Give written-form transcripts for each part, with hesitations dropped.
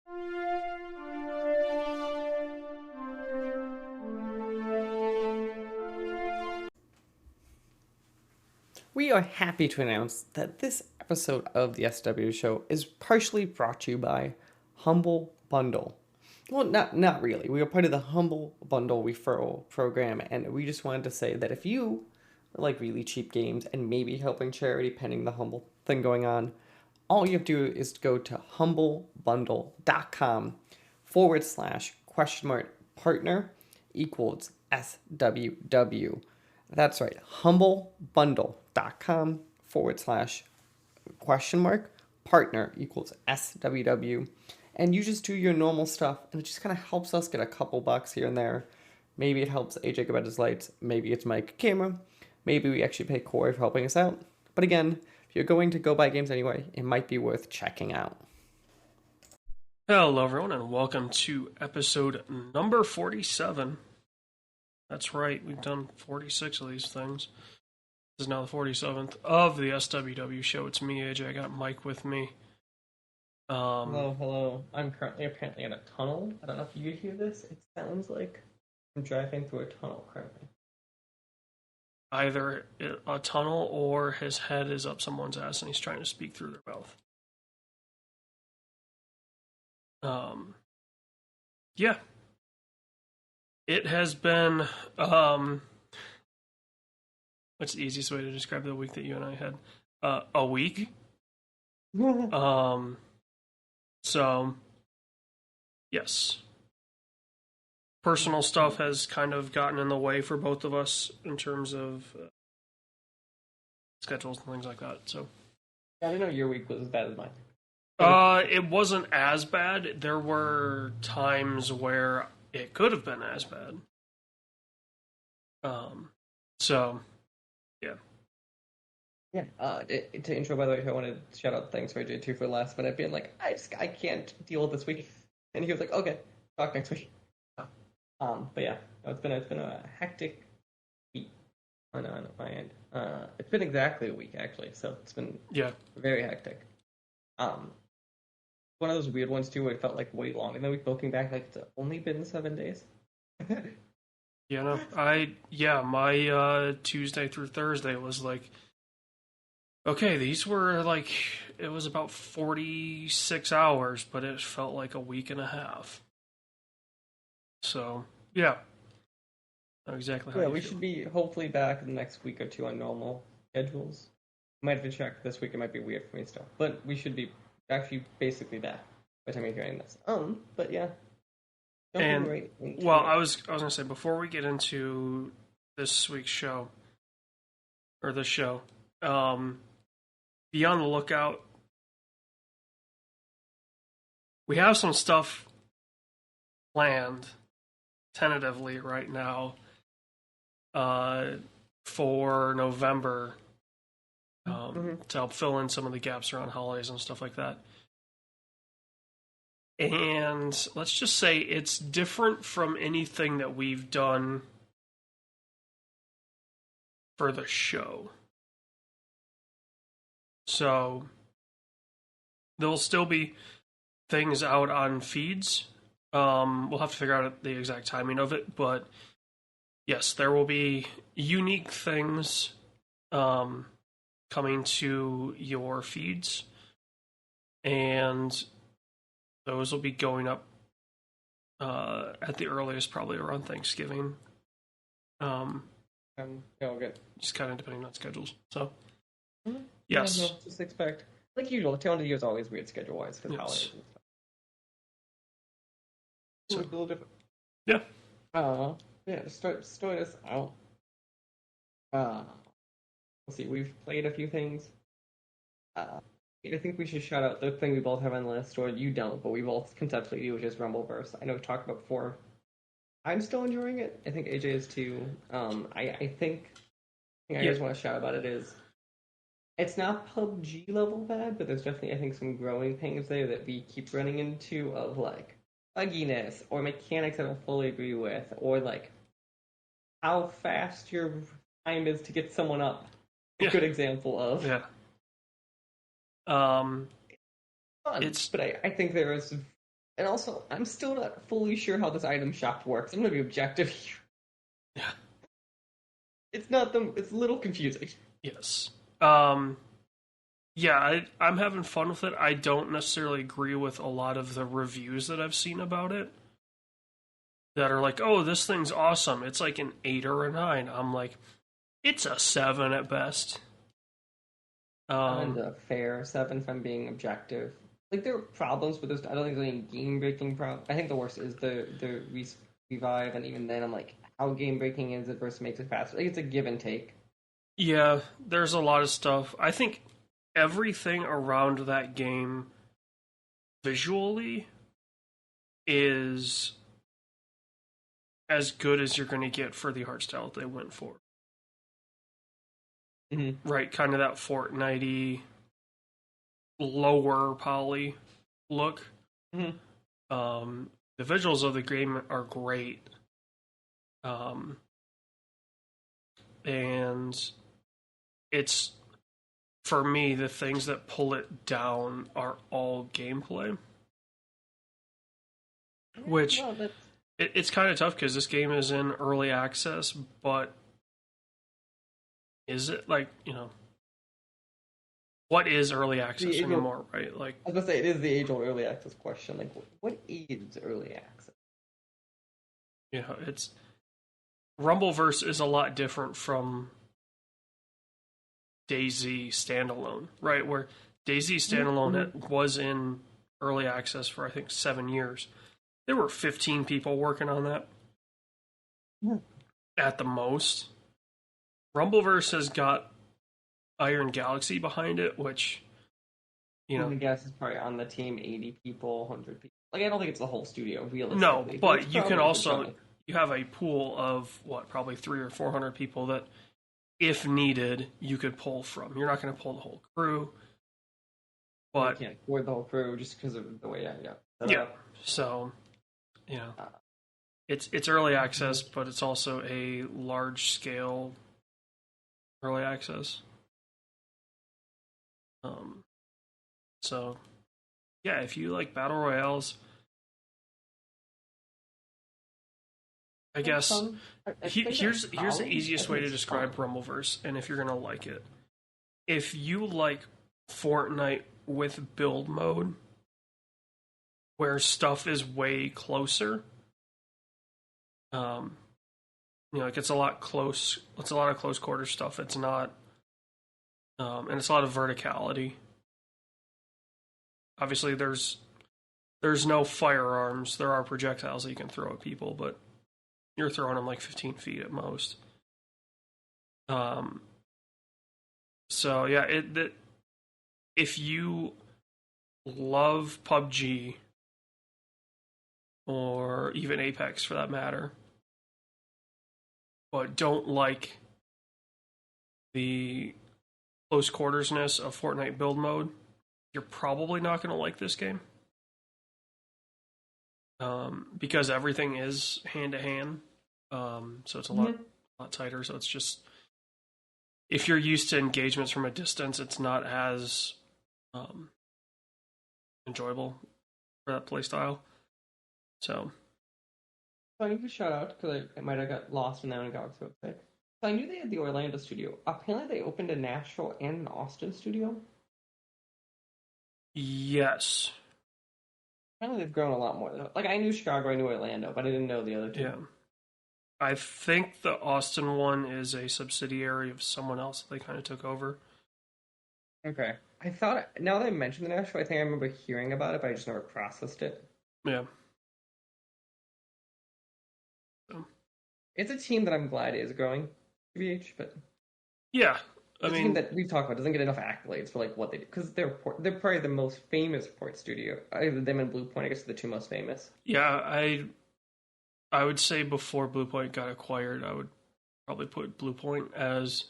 We are happy to announce that this episode of the SWW Show is partially brought to you by Humble Bundle. Well, not really. We are part of the Humble Bundle referral program, and we just wanted to say that if you like really cheap games and maybe helping charity pending the Humble thing going on, all you have to do is go to humblebundle.com/partner equals SWW. That's right, humblebundle.com/partner equals SWW. And you just do your normal stuff, and it just kind of helps us get a couple bucks here and there. Maybe it helps AJ get his lights, maybe it's Mike camera, maybe we actually pay Corey for helping us out. But again, if you're going to go buy games anyway, it might be worth checking out. Hello, everyone, and welcome to episode number 47. That's right, we've done 46 of these things. This is now the 47th of the SWW Show. It's me, AJ. I got Mike with me. Hello. I'm currently apparently in a tunnel. I don't know if you hear this. It sounds like I'm driving through a tunnel currently. Either a tunnel or his head is up someone's ass and he's trying to speak through their mouth. Yeah. It has been, what's the easiest way to describe the week that you and I had? A week. So, yes. Personal stuff has kind of gotten in the way for both of us in terms of schedules and things like that. So, I didn't know your week was as bad as mine. It wasn't as bad. There were times where it could have been as bad. So, yeah. Yeah. To intro, by the way, I wanted to shout out thanks for AJ too for last minute being like, I can't deal with this week, and he was like, okay, talk next week. But yeah, it's been a hectic week on my end. It's been exactly a week actually, so it's been very hectic. One of those weird ones too, where it felt like way longer than week. Looking back, like it's only been 7 days. My Tuesday through Thursday was like, okay, these were like, it was about 46 hours, but it felt like a week and a half. So, yeah. Not exactly how we should be hopefully back in the next week or two on normal schedules. Might have to check this week, it might be weird for me still. But we should be actually basically back by the time you're hearing this. But yeah. I was gonna say, before we get into this week's show, or this show, be on the lookout. We have some stuff planned tentatively right now for November to help fill in some of the gaps around holidays and stuff like that. And let's just say it's different from anything that we've done for the show. So there'll still be things out on feeds. We'll have to figure out the exact timing of it, but yes, there will be unique things coming to your feeds, and those will be going up at the earliest, probably around Thanksgiving. Good. Just kind of depending on schedules. So, yes. Yeah, no, just expect, like usual, the tail end of the year is always weird schedule-wise because holidays and stuff. So it's a little different. Yeah. To start us out. Let's see, we've played a few things. I think we should shout out the thing we both have on the list, or you don't, but we both conceptually do, which is Rumbleverse. I know we've talked about before. I'm still enjoying it. I think AJ is too. I think the thing I just want to shout about it is it's not PUBG level bad, but there's definitely, I think, some growing pains there that we keep running into of like bugginess or mechanics I don't fully agree with, or like how fast your time is to get someone up. A good example of. Yeah. Fun, but I think there is And also, I'm still not fully sure how this item shop works. I'm gonna be objective here. Yeah. It's not the. It's a little confusing. Yes. Yeah, I'm having fun with it. I don't necessarily agree with a lot of the reviews that I've seen about it that are like, "Oh, this thing's awesome. It's like an 8 or a 9." I'm like, "It's a 7 at best." And a fair 7 if I'm being objective. Like there are problems with this. I don't think there's any game breaking problem. I think the worst is the revive, and even then, I'm like, how game breaking is it versus makes it faster? Like it's a give and take. Yeah, there's a lot of stuff. I think everything around that game visually is as good as you're going to get for the art style that they went for. Mm-hmm. Right, kind of that Fortnite-y, lower poly look. Mm-hmm. The visuals of the game are great. And it's, for me, the things that pull it down are all gameplay. Which, Well, it's kind of tough because this game is in early access, but is it, like, what is early access anymore, right? Like, I was gonna say it is the age-old early access question. Like, what is early access? it's Rumbleverse is a lot different from DayZ standalone, right? Where DayZ standalone was in early access for I think 7 years. There were 15 people working on that at the most. Rumbleverse has got Iron Galaxy behind it, which I guess is probably on the team 80 people, 100 people. Like I don't think it's the whole studio, realistically. No, but you can also chunk. you have a pool of probably 300 or 400 people that, if needed, you could pull from. You're not going to pull the whole crew, but you can't afford the whole crew just because of the way yeah. So, it's early access, but it's also a large scale early access. So yeah, if you like battle royales, I guess here's the easiest way to describe Rumbleverse, and if you're gonna like it, if you like Fortnite with build mode, where stuff is way closer, like it's a lot of close quarter stuff. It's not, and it's a lot of verticality. Obviously, there's no firearms. There are projectiles that you can throw at people, but you're throwing them like 15 feet at most. So yeah, if you love PUBG or even Apex for that matter, but don't like the close quartersness of Fortnite build mode, you're probably not going to like this game. Because everything is hand to hand, so it's a lot tighter. So it's just, if you're used to engagements from a distance, it's not as enjoyable for that playstyle. So I need to shout out because I might have got lost in that and got so sick. So I knew they had the Orlando studio. Apparently, they opened a Nashville and an Austin studio. Yes. Apparently, they've grown a lot more. Like I knew Chicago, I knew Orlando, but I didn't know the other two. Yeah. I think the Austin one is a subsidiary of someone else that they kind of took over. Okay. I thought, now that I mentioned the Nashville, I think I remember hearing about it, but I just never processed it. Yeah. So. It's a team that I'm glad is growing, TBH, but yeah, a team that we've talked about doesn't get enough accolades for like what they do, because they're probably the most famous port studio. Either them and Bluepoint, I guess, are the two most famous. Yeah, I would say before Bluepoint got acquired, I would probably put Bluepoint as,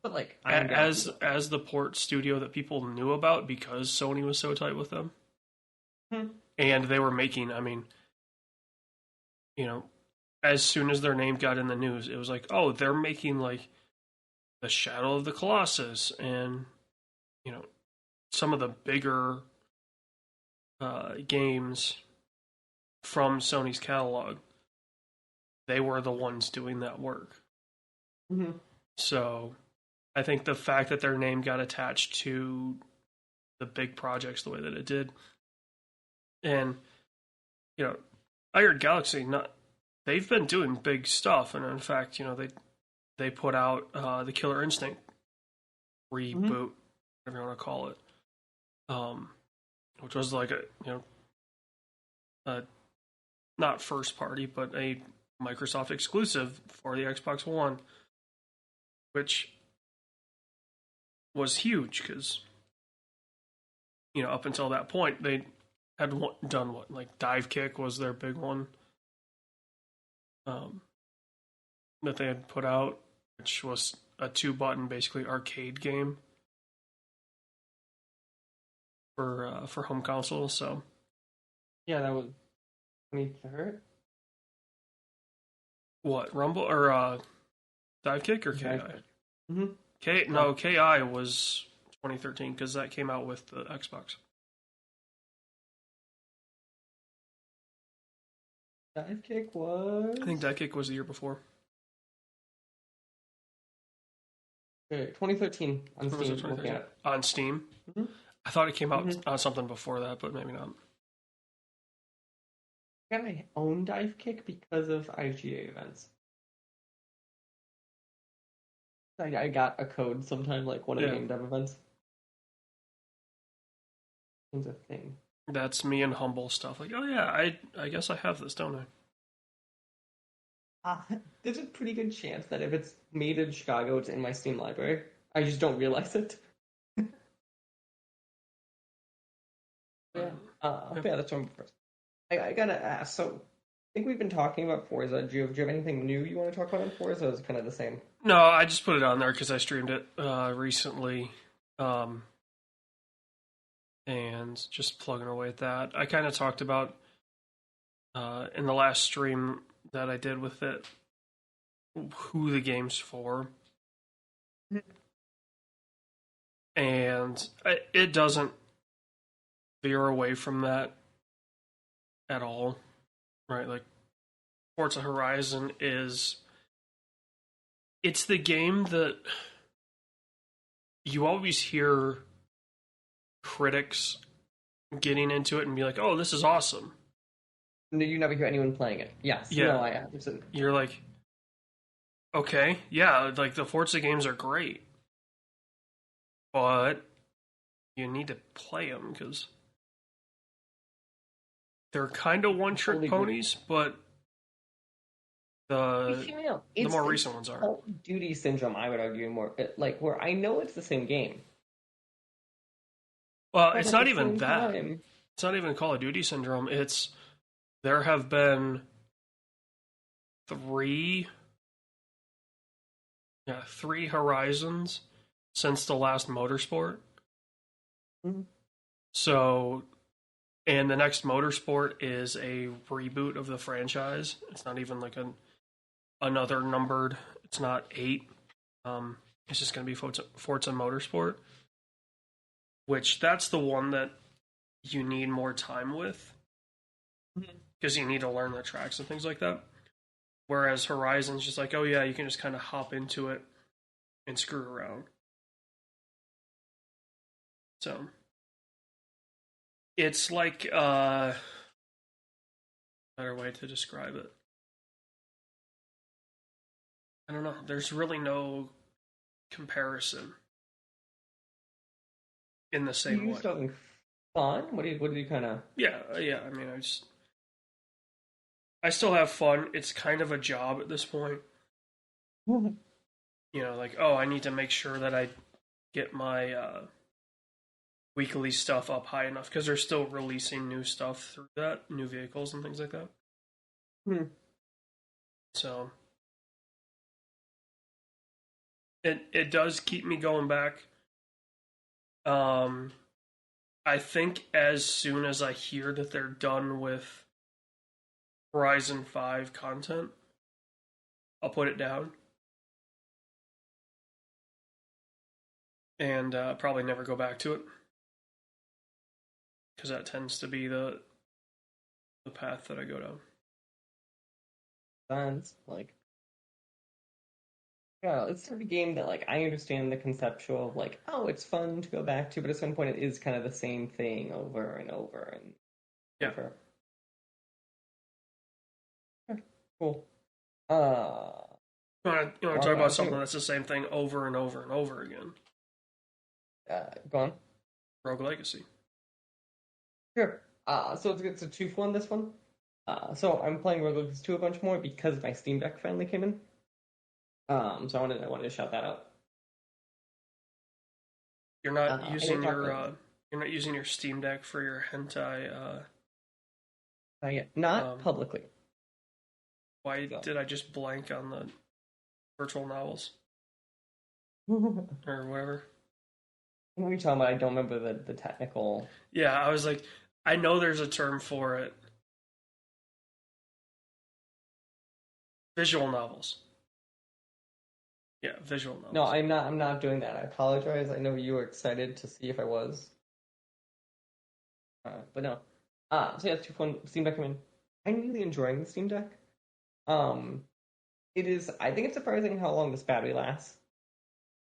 but like as the port studio that people knew about because Sony was so tight with them, and they were making. I mean, as soon as their name got in the news, it was like, oh, they're making like the Shadow of the Colossus and some of the bigger games from Sony's catalog, they were the ones doing that work. Mm-hmm. So I think the fact that their name got attached to the big projects the way that it did, and Iron Galaxy, they've been doing big stuff, and in fact, they put out the Killer Instinct reboot, Mm-hmm. whatever you want to call it, which was like a not first party, but a Microsoft exclusive for the Xbox One, which was huge because up until that point they had done what, like Dive Kick was their big one that they had put out, which was a 2-button basically arcade game for home console. So Yeah, that was 23rd. what, Rumble or Dive Kick or KI? Mm-hmm. No, KI was 2013 because that came out with the Xbox. Dive Kick was. I think Dive Kick was the year before. 2013 on Or was it Steam. Looking at it. On Steam? Mm-hmm. I thought it came out Mm-hmm. on something before that, but maybe not. I got my own Dive Kick because of IGA events. I got a code sometime, like one of the game dev events. It's a thing. That's me and Humble stuff. Like, oh yeah, I guess I have this, don't I? There's a pretty good chance that if it's made in Chicago, it's in my Steam library. I just don't realize it. Yeah. Yeah, that's one first. I gotta ask. So, I think we've been talking about Forza. Do you have anything new you want to talk about on Forza? Or is it kind of the same? No, I just put it on there because I streamed it recently, and just plugging away at that. I kind of talked about in the last stream that I did with it who the game's for, and it doesn't veer away from that at all, right? Like Forza Horizon it's the game that you always hear critics getting into it and be like, "Oh, this is awesome." You never hear anyone playing it. Yes. Yeah. No, I have. You're like, okay, yeah, like the Forza games are great, but you need to play them because they're kind of one-trick ponies, but the more recent ones are. Call of Duty syndrome, I would argue, more like where I know it's the same game. Well, it's not even that. It's not even Call of Duty syndrome. There have been three Horizons since the last Motorsport. Mm-hmm. So, and the next Motorsport is a reboot of the franchise. It's not even like another numbered. It's not 8. It's just going to be Forza Motorsport, which that's the one that you need more time with because you need to learn the tracks and things like that. Whereas Horizon's just like, oh yeah, you can just kind of hop into it and screw around. So it's like better way to describe it. I don't know. There's really no comparison in the same way. Something fun? What do you kind of? Yeah. I mean, I still have fun. It's kind of a job at this point. Like, oh, I need to make sure that I get my weekly stuff up high enough because they're still releasing new stuff through that, new vehicles and things like that. So it does keep me going back. I think as soon as I hear that they're done with Horizon 5 content, I'll put it down. And probably never go back to it. because that tends to be the path that I go down. Sense. Like, yeah, it's sort of a game that like I understand the conceptual of like, oh, it's fun to go back to, but at some point it is kind of the same thing over and over and Yeah. over. Yeah, cool. Uh, You want to talk about something that's the same thing over and over and over again? go on. Rogue Legacy. Sure. So it's a 2 for 1 this one. So I'm playing Rogue Legacy 2 a bunch more because my Steam Deck finally came in. So I wanted to shout that out. You're not using you're not using your Steam Deck for your hentai. Yeah, not publicly. Why did I just blank on the virtual novels or whatever? What are you talking about? I don't remember the technical. Yeah, I was like, I know there's a term for it. Visual novels. Yeah, visual novels. No, I'm not. I'm not doing that. I apologize. I know you were excited to see if I was, but no. So yeah, 2 for 1 Steam Deck. I mean, I'm really enjoying the Steam Deck. It is. I think it's surprising how long this battery lasts.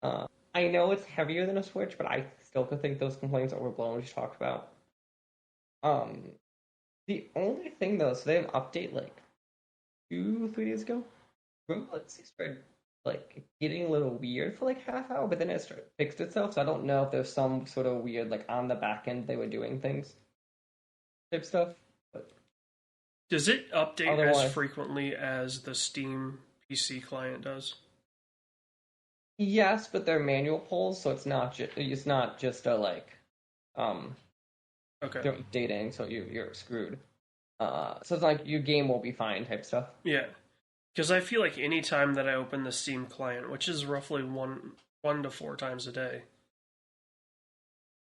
I know it's heavier than a Switch, but I still could think those complaints are overblown, which you talked about. The only thing though, so they had an update like 2, 3 days ago. Let's see, started like getting a little weird for like half hour, but then it fixed itself. So I don't know if there's some sort of weird like on the back end they were doing things type stuff. But does it update as frequently as the Steam PC client does? Yes, but they're manual pulls, so it's not just a like okay, they're updating, so you're screwed. So it's like your game will be fine type stuff. Yeah, because I feel like any time that I open the Steam client, which is roughly one to 4 times a day,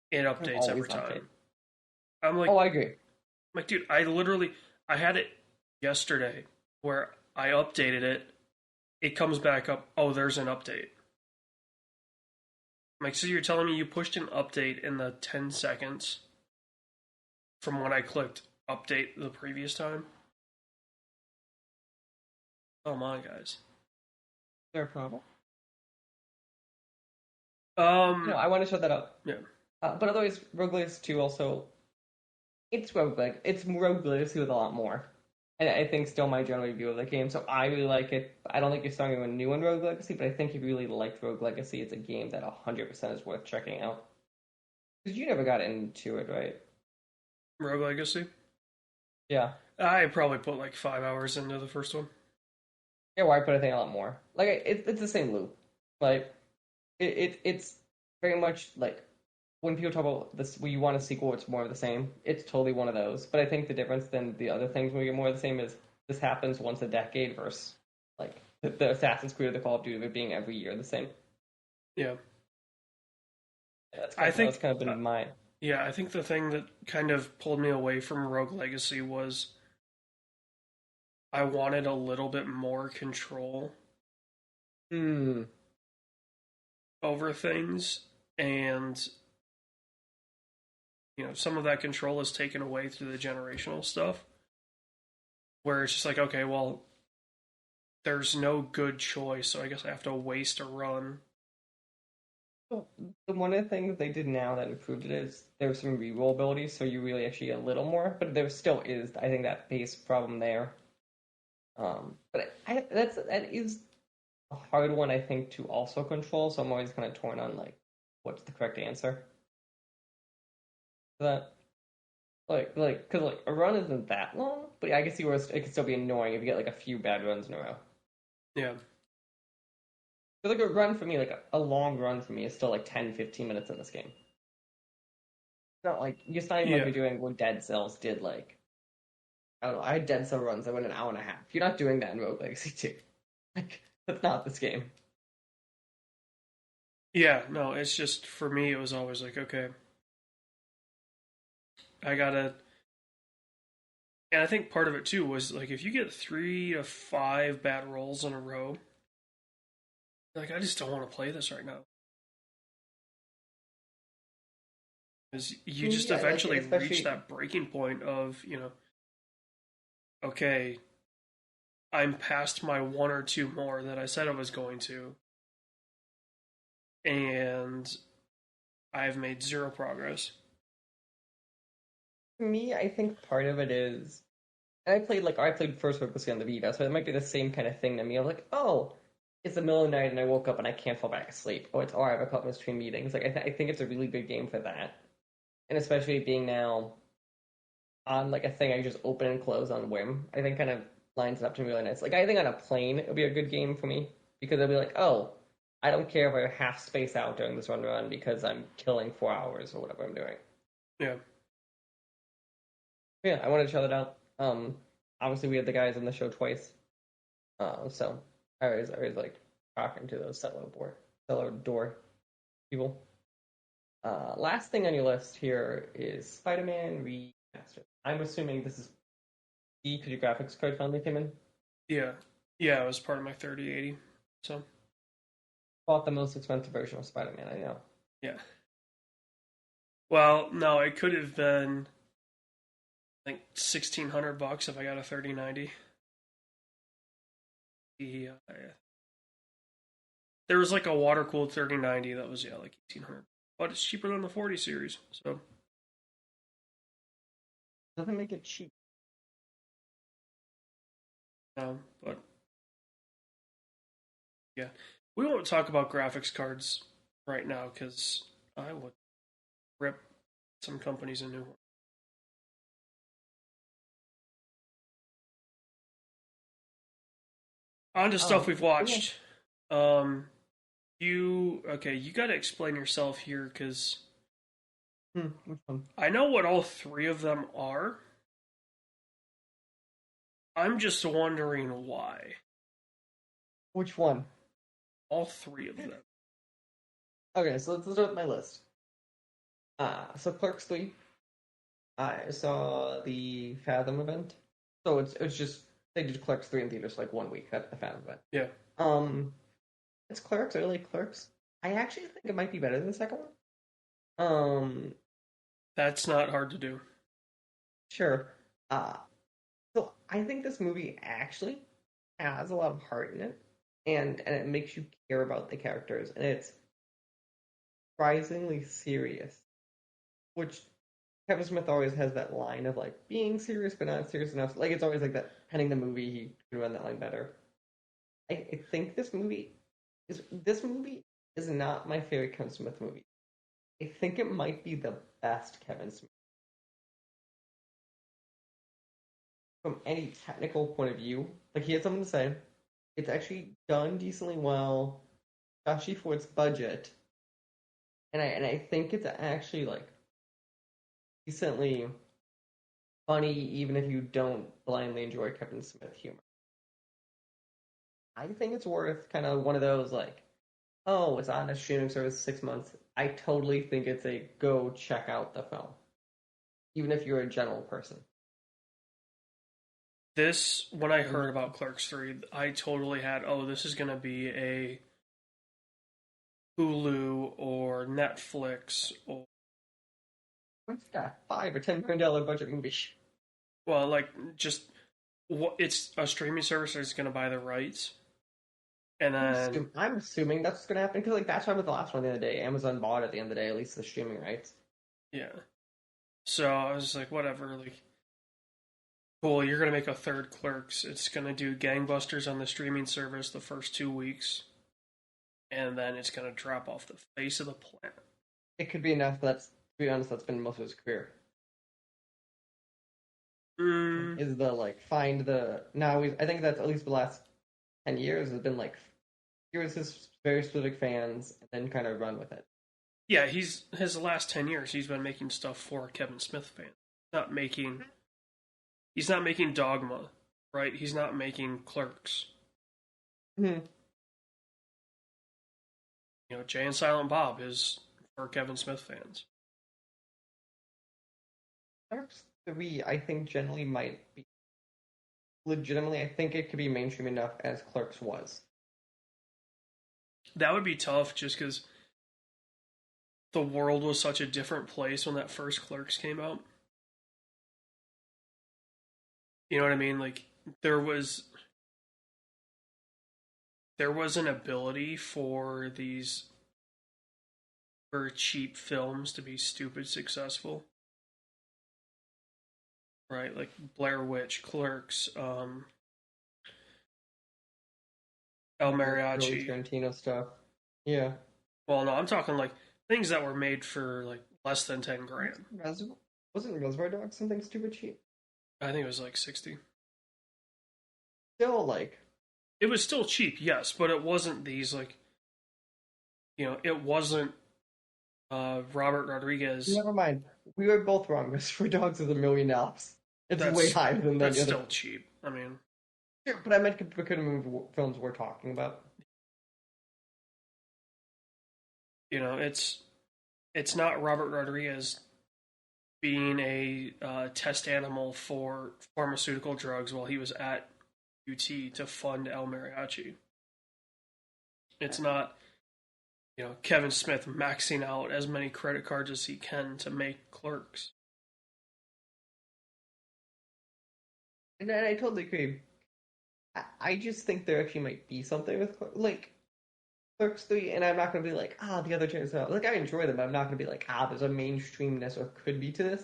it updates every time. I'm like, oh, I agree. I'm like, dude, I had it yesterday where I updated it. It comes back up. Oh, there's an update. I'm like, so you're telling me you pushed an update in the 10 seconds from when I clicked update the previous time? Come on, guys. Is there a problem? No, I want to shut that up. Yeah. But otherwise, Rogue Legacy 2 also, it's roguelike. It's Rogue Legacy with a lot more. And I think still my general review of the game. So I really like it. I don't think you're starting with a new in Rogue Legacy, but I think if you really liked Rogue Legacy, it's a game that 100% is worth checking out. Because you never got into it, right? Rogue Legacy? Yeah. I probably put like 5 hours into the first one. Yeah, well, I put I think a lot more. Like it's the same loop. Like it's very much like when people talk about this, when you want a sequel, it's more of the same. It's totally one of those. But I think the difference than the other things when we get more of the same is this happens once a decade versus like the Assassin's Creed or the Call of Duty being every year the same. Yeah. That's kind of been my. Yeah, I think the thing that kind of pulled me away from Rogue Legacy was I wanted a little bit more control over things, and some of that control is taken away through the generational stuff, where it's just like, okay, well, there's no good choice, so I guess I have to waste a run. One of the things they did now that improved it is there's some reroll abilities, so you really actually get a little more, but there still is, I think, that base problem there. But that is a hard one, I think, to also control. So I'm always kind of torn on like what's the correct answer for that. Because like a run isn't that long, but I can see where it can still be annoying if you get like a few bad runs in a row. Yeah. But like a run for me, like a long run for me, is still like 10-15 minutes in this game. It's not like you're not even like you're doing what Dead Cells did. Like I don't know, I had Dead Cell runs that went an hour and a half. You're not doing that in Rogue Legacy 2. Like that's not this game. Yeah, no, it's just for me. It was always like, okay, I gotta. And I think part of it too was like if you get 3 to 5 bad rolls in a row, like I just don't want to play this right now. Because you just Yeah, like eventually reach especially that breaking point of, okay, I'm past my one or two more that I said I was going to, and I've made zero progress. for me, I think part of it is, and I played first focusing on the Vita, so it might be the same kind of thing to me. I'm like, oh, it's the middle of the night and I woke up and I can't fall back asleep. I have a couple of between meetings. Like I think it's a really good game for that, and especially being now on like a thing I just open and close on whim. I think kind of lines it up to me really nice. Like I think on a plane it would be a good game for me because I'd be like, oh, I don't care if I half space out during this run because I'm killing 4 hours or whatever I'm doing. Yeah. Yeah, I wanted to shout it out. Obviously we had the guys on the show twice, so I always like talking to those cellar door people. Last thing on your list here is Spider-Man Remastered. I'm assuming this is because your graphics card finally came in. Yeah. Yeah, it was part of my 3080. So, Bought the most expensive version of Spider-Man. I know. yeah. Well, no, it could have been, I think, $1,600 if I got a 3090. Yeah. There was like a water cooled 3090 that was, yeah, like 1,800. But it's cheaper than the 40 series. So, Doesn't make it cheap. but yeah. We won't talk about graphics cards right now because I would rip some companies a new one. On to stuff we've Yeah. watched. You got to explain yourself here because Which one? I know what all three of them are. I'm just wondering why. Which one? All three of them. Okay, so let's start with my list. So Clerks 3. I saw the Fathom event. So it's just they did Clerks 3 in theaters for like 1 week at the Fathom event. Yeah. Um, it's Clerks. I like Clerks. I actually think it might be better than the second one. That's not hard to do. Sure. Uh, so I think this movie actually has a lot of heart in it, and it makes you care about the characters, and it's surprisingly serious, which Kevin Smith always has that line of like being serious but not serious enough. Like it's always like that. Penning the movie, he could run that line better. I think this movie is not my favorite Kevin Smith movie. I think it might be the best Kevin Smith from any technical point of view. Like he had something to say. It's actually done decently well, especially for its budget. And I think it's actually like decently funny, even if you don't blindly enjoy Kevin Smith humor. I think it's worth kind of one of those like, oh, it's on a streaming service 6 months. I totally think it's a go check out the film, even if you're a general person. This, when I heard about Clerks 3, I totally had, oh, this is going to be a Hulu or Netflix or, What's that? $5 or $10 million budget movie. well, like, just, it's a streaming service that's going to buy the rights. And then, I'm assuming that's what's gonna happen because like that's why with the last one the other day, Amazon bought at the end of the day at least the streaming rights. yeah. So I was like, whatever, like, cool, you're going to make a third Clerks. It's going to do gangbusters on the streaming service the first 2 weeks. And then it's going to drop off the face of the planet. It could be enough, but to be honest, that's been most of his career. Is the like find the now I think that's at least the last 10 years has been like here's his very specific fans and then kind of run with it. Yeah, his last 10 years he's been making stuff for Kevin Smith fans. He's not making Dogma, right? He's not making Clerks. Mm-hmm. Jay and Silent Bob is for Kevin Smith fans. Clerks 3, I think generally might be legitimately. I think it could be mainstream enough as Clerks was. That would be tough, just because the world was such a different place when that first Clerks came out. You know what I mean? Like there was there was an ability for these very cheap films to be stupid successful, right? Like Blair Witch, Clerks, El Early Mariachi. Tarantino stuff. Yeah. Well, no, I'm talking like things that were made for like less than 10 grand. Wasn't Reservoir Dogs something stupid cheap? I think it was like 60. Still, like, It was still cheap, yes, but it wasn't these like it wasn't Robert Rodriguez. never mind. We were both wrong. Reservoir Dogs is $1 million. It's way That's higher than that that's other. still cheap. I mean, Sure, but I meant compared to films we're talking about. it's not Robert Rodriguez being a test animal for pharmaceutical drugs while he was at UT to fund El Mariachi. It's not Kevin Smith maxing out as many credit cards as he can to make Clerks. And I totally agree. I just think there actually might be something with like Clerks 3, and I'm not going to be like, the other two are like, I enjoy them, but I'm not going to be like, there's a mainstreamness or could be to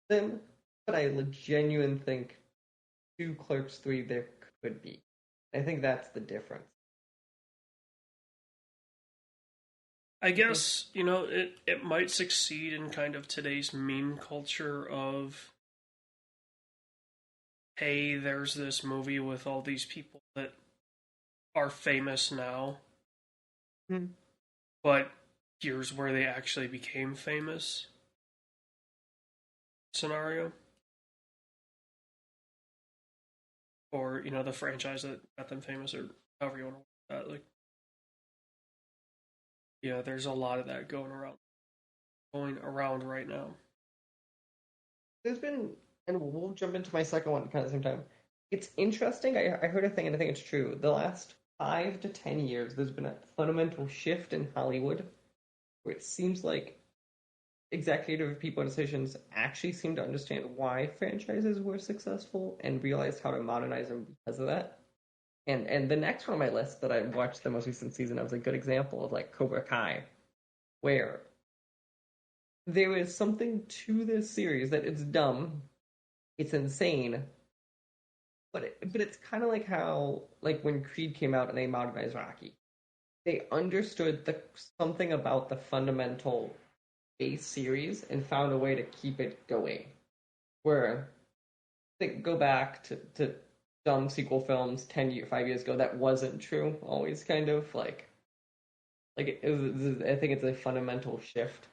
them. But I genuinely think to Clerks 3 there could be. I think that's the difference. I guess it might succeed in kind of today's meme culture of, hey, there's this movie with all these people that are famous now, but here's where they actually became famous scenario. Or, the franchise that got them famous, or however you want to word that. Like, yeah, there's a lot of that going around right now. There's been, and we'll jump into my second one kind of the same time. It's interesting. I heard a thing, and I think it's true. The last 5 to 10 years, there's been a fundamental shift in Hollywood where it seems like executive people and decisions actually seem to understand why franchises were successful and realized how to modernize them because of that. And the next one on my list that I watched the most recent season of was a good example of like Cobra Kai, where there is something to this series that it's dumb, it's insane, but it's kind of like how like when Creed came out and they modernized Rocky, they understood something about the fundamental base series and found a way to keep it going. Where they go back to dumb sequel films 5 years ago, that wasn't true. Always kind of I think it's a fundamental shift.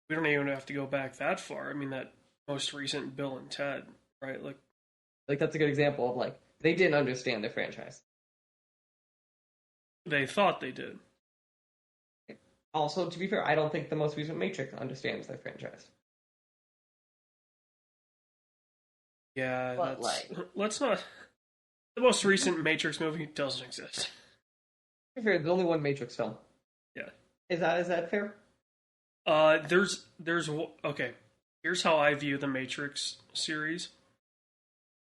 We don't even have to go back that far. I mean, that most recent Bill and Ted, right? Like that's a good example of like they didn't understand the franchise. They thought they did. Also, to be fair, I don't think the most recent Matrix understands the franchise. Yeah, But let's not. The most recent Matrix movie doesn't exist. to be fair, there's only one Matrix film. Yeah. Is that fair? There's okay. Here's how I view the Matrix series.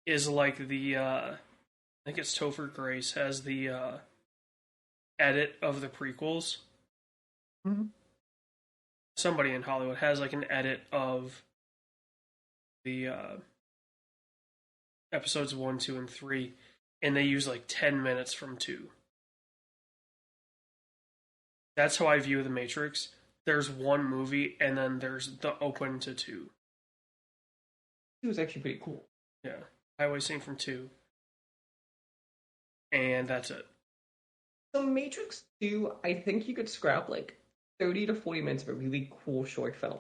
Is like I think it's Topher Grace has the edit of the prequels. Mm-hmm. Somebody in Hollywood has like an edit of the episodes 1, 2, and 3, and they use like 10 minutes from 2. That's how I view the Matrix. There's one movie, and then there's the open to 2. It was actually pretty cool. Yeah, highway scene from 2, and that's it. So Matrix 2, I think you could scrap like 30 to 40 minutes of a really cool short film.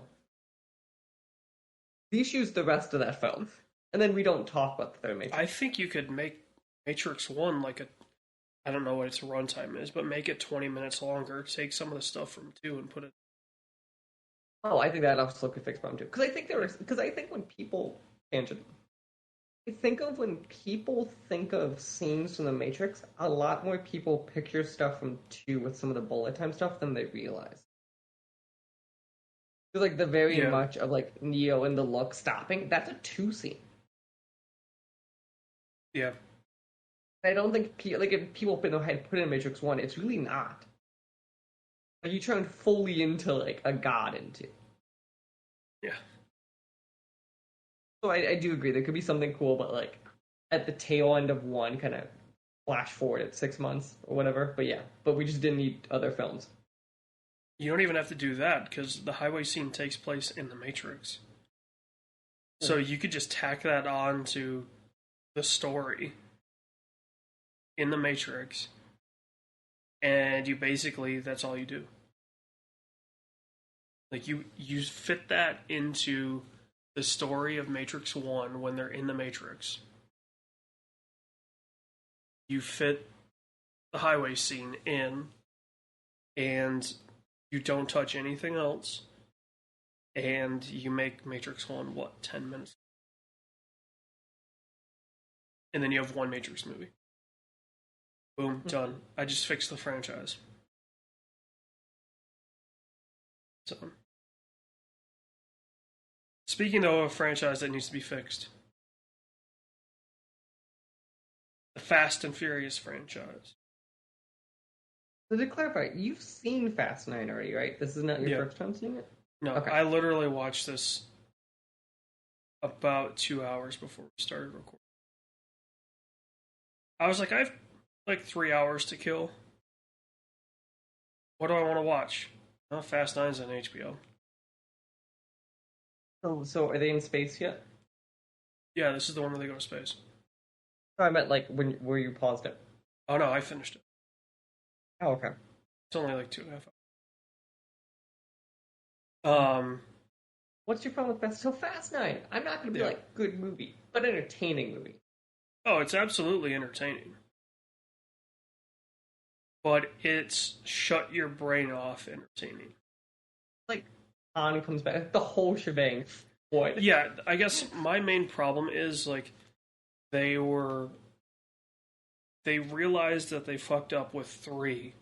The issue is the rest of that film. And then we don't talk about the third Matrix. I think you could make Matrix 1 like I don't know what its runtime is, but make it 20 minutes longer. Take some of the stuff from 2 and put it. Oh, I think that also could fix problem too. Because I think when people when people think of scenes from the Matrix, a lot more people picture stuff from 2 with some of the bullet time stuff than they realize. Like the very Yeah, much of like Neo and the look stopping. That's a two scene. yeah. I don't think like if people put in Matrix One, it's really not. Like you turn fully into like a god into. Yeah. So I do agree there could be something cool, but like at the tail end of one, kind of flash forward at 6 months or whatever. But yeah, but we just didn't need other films. You don't even have to do that because the highway scene takes place in the Matrix. Hmm. So you could just tack that on to the story in the Matrix, and you basically that's all you do. Like you fit that into the story of Matrix One when they're in the Matrix. You fit the highway scene in, and you don't touch anything else, and you make Matrix One 10 minutes, and then you have one Matrix movie. Boom, done. I just fixed the franchise. So, speaking though of a franchise that needs to be fixed, the Fast and Furious franchise. So to clarify, you've seen Fast Nine already, right? This is not your Yeah. first time seeing it. No, Okay. I literally watched this about 2 hours before we started recording. I was like, I have like 3 hours to kill. What do I want to watch? Oh, Fast Nine's on HBO. So are they in space yet? Yeah, this is the one where they go to space. I meant like when where you paused it. Oh no, I finished it. Oh, okay. It's only like 2.5 hours. What's your problem with Fast? So Fast Nine, I'm not gonna be Yeah. like good movie, but entertaining movie. Oh, it's absolutely entertaining. But it's shut your brain off entertaining. Like Han comes back, the whole shebang. What? Yeah, I guess my main problem is like they were they realized that they fucked up with 3,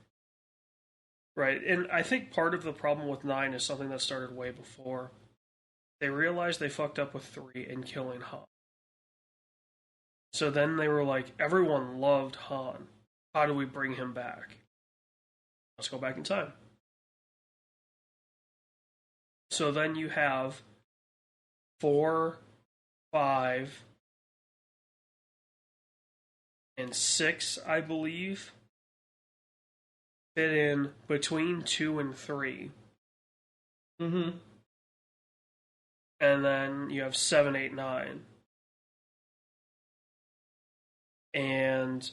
right? And I think part of the problem with 9 is something that started way before. They realized they fucked up with 3 in killing Han. So then they were like, everyone loved Han. How do we bring him back? Let's go back in time. So then you have 4, 5, and 6, I believe, fit in between 2 and 3. Mm-hmm. And then you have 7, 8, 9. And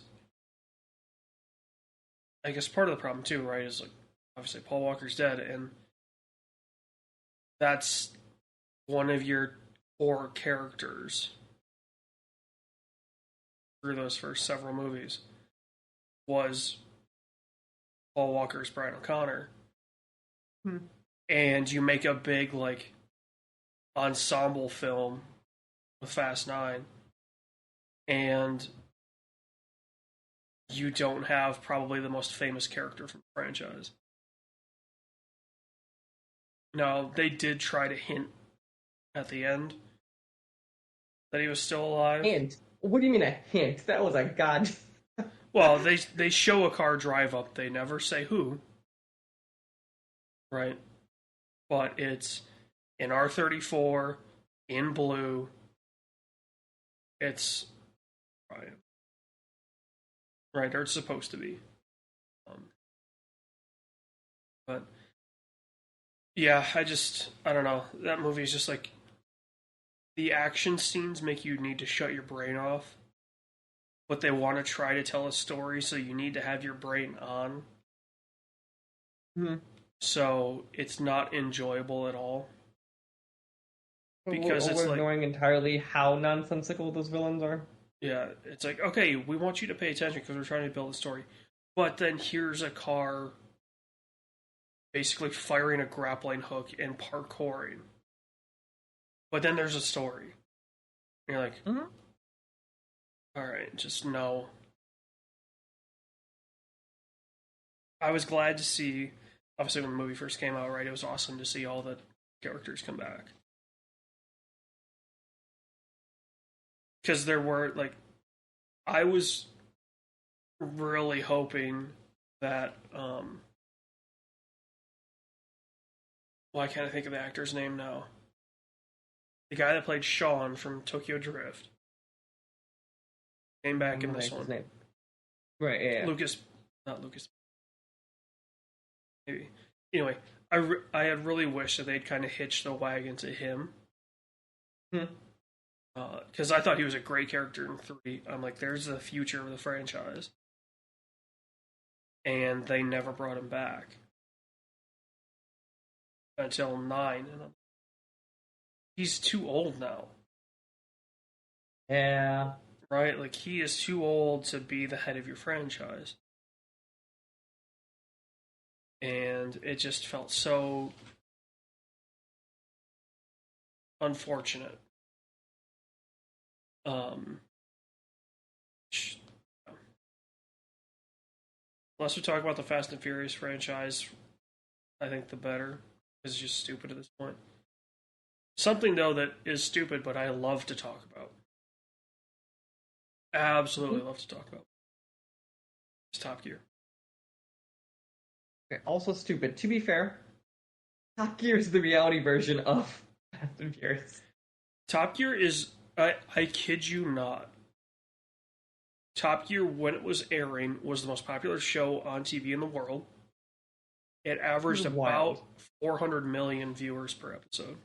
I guess part of the problem too, right, is like obviously Paul Walker's dead, and that's one of your core characters through those first several movies was Paul Walker's Brian O'Connor. Hmm. And you make a big like ensemble film with Fast Nine, and you don't have probably the most famous character from the franchise. Now, they did try to hint at the end that he was still alive. Hint. What do you mean a hint? That was a god. Well, they show a car drive up. They never say who, right? But it's in R34 in blue. It's Ryan, right? Or it's supposed to be. But yeah, I don't know. That movie is just like the action scenes make you need to shut your brain off. But they want to try to tell a story, so you need to have your brain on. Hmm. So it's not enjoyable at all. Because We're it's like, ignoring entirely how nonsensical those villains are. yeah, it's like, okay, we want you to pay attention because we're trying to build a story. But then here's a car basically firing a grappling hook and parkouring. But then there's a story. And you're like, Mm-hmm. all right, just no. I was glad to see, obviously when the movie first came out, right, it was awesome to see all the characters come back. Because there were, like, I was really hoping that, why can't I think of the actor's name now? The guy that played Sean from Tokyo Drift came back in this one. Name. Right, yeah. Not Lucas. Maybe. Anyway, I had really wished that they'd kind of hitched the wagon to him. Because I thought he was a great character in 3. I'm like, there's the future of the franchise. And they never brought him back. Until 9. And he's too old now. Yeah. Right? Like, he is too old to be the head of your franchise. And it just felt so unfortunate. Less we talk about the Fast and Furious franchise, I think the better. It's just stupid at this point. Something, though, that is stupid, but I love to talk about. Absolutely love to talk about. It's Top Gear. Okay, also stupid. To be fair, Top Gear is the reality version of Fast and Furious. Top Gear is, I kid you not, Top Gear, when it was airing, was the most popular show on TV in the world. It averaged about 400 million viewers per episode.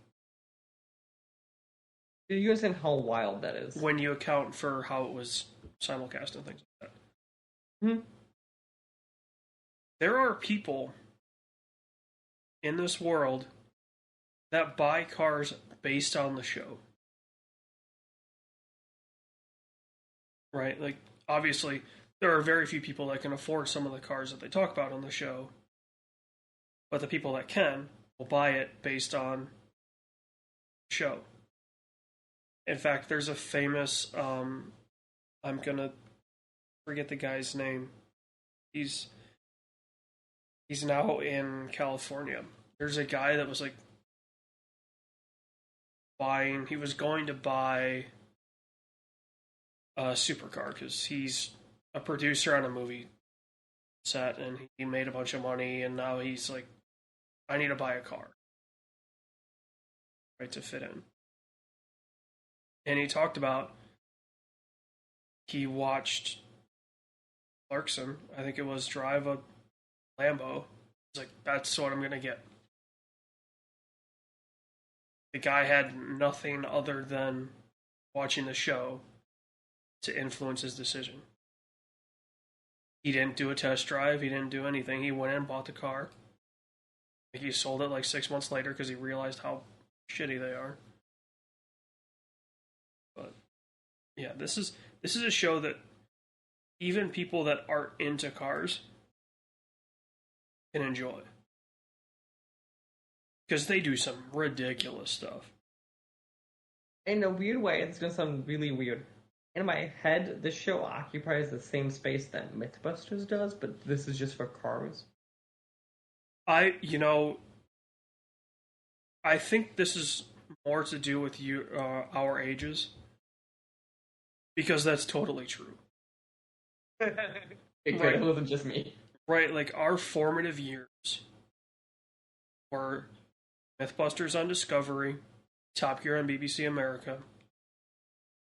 Do you understand how wild that is? When you account for how it was simulcast and things like that. There are people in this world that buy cars based on the show. Right? Like, obviously, there are very few people that can afford some of the cars that they talk about on the show. But the people that can will buy it based on the show. In fact, there's a famous, I'm gonna forget the guy's name. He's now in California. There's a guy that was like he was going to buy a supercar because he's a producer on a movie set and he made a bunch of money and now he's like, I need to buy a car. Right, to fit in. And he talked about he watched Clarkson, I think it was, drive a Lambo. He's like, that's what I'm going to get. The guy had nothing other than watching the show to influence his decision. He didn't do a test drive. He didn't do anything. He went in and bought the car. He sold it like 6 months later because he realized how shitty they are. But yeah, this is a show that even people that aren't into cars can enjoy. Because they do some ridiculous stuff. In a weird way, it's going to sound really weird. In my head, this show occupies the same space that Mythbusters does, but this is just for cars. I think this is more to do with our ages. Because that's totally true. It wasn't just me. Right, like our formative years were Mythbusters on Discovery, Top Gear on BBC America,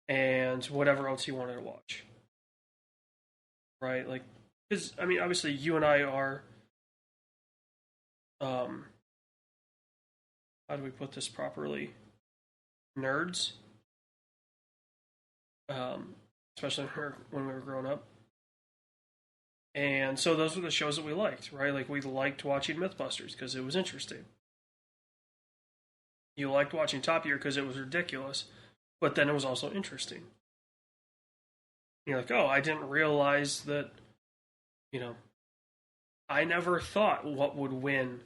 and whatever else you wanted to watch. Right, like, because, I mean, obviously you and I are, how do we put this properly? Nerds. Especially when we were growing up. And so those were the shows that we liked, right? Like, we liked watching Mythbusters because it was interesting. You liked watching Top Gear because it was ridiculous, but then it was also interesting. You're like, oh, I didn't realize that, I never thought what would win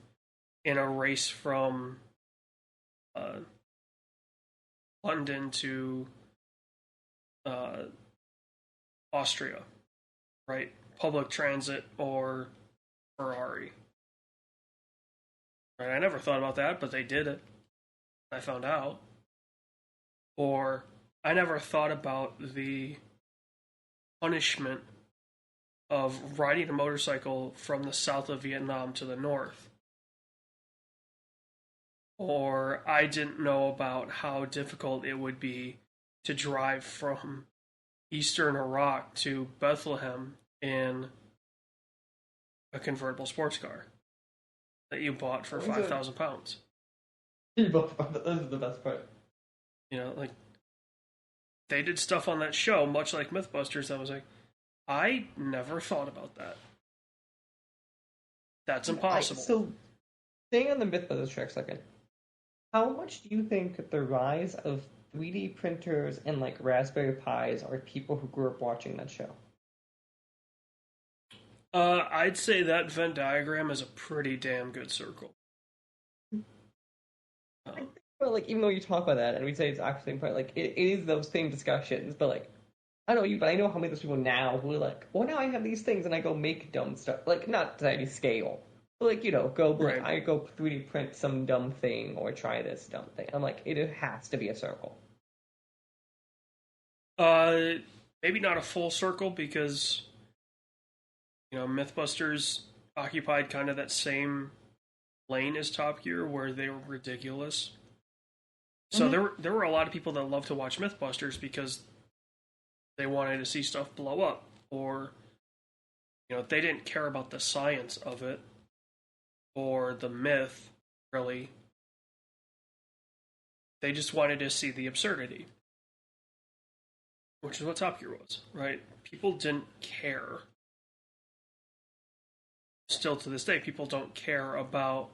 in a race from London to Austria, right? Public transit or Ferrari. Right? I never thought about that, but they did it. I found out. Or I never thought about the punishment of riding a motorcycle from the south of Vietnam to the north. Or I didn't know about how difficult it would be to drive from eastern Iraq to Bethlehem in a convertible sports car that you bought for £5,000. You both. This is the best part. You know, like they did stuff on that show, much like MythBusters. I was like, I never thought about that. That's impossible. So, staying on the MythBusters track second, how much do you think the rise of 3D printers and like Raspberry Pis are people who grew up watching that show? I'd say that Venn diagram is a pretty damn good circle. Well, like even though you talk about that and we say it's actually part, like it is those same discussions, but like I know you, but I know how many of those people now who are like, well, now I have these things and I go make dumb stuff, like not to any scale, but like go like Right. I go 3D print some dumb thing or try this dumb thing. I'm like, it has to be a circle. Maybe not a full circle because MythBusters occupied kind of that same lane as Top Gear where they were ridiculous. So there were a lot of people that loved to watch MythBusters because they wanted to see stuff blow up, or they didn't care about the science of it or the myth really. They just wanted to see the absurdity, which is what Top Gear was, right? People didn't care. Still to this day, people don't care about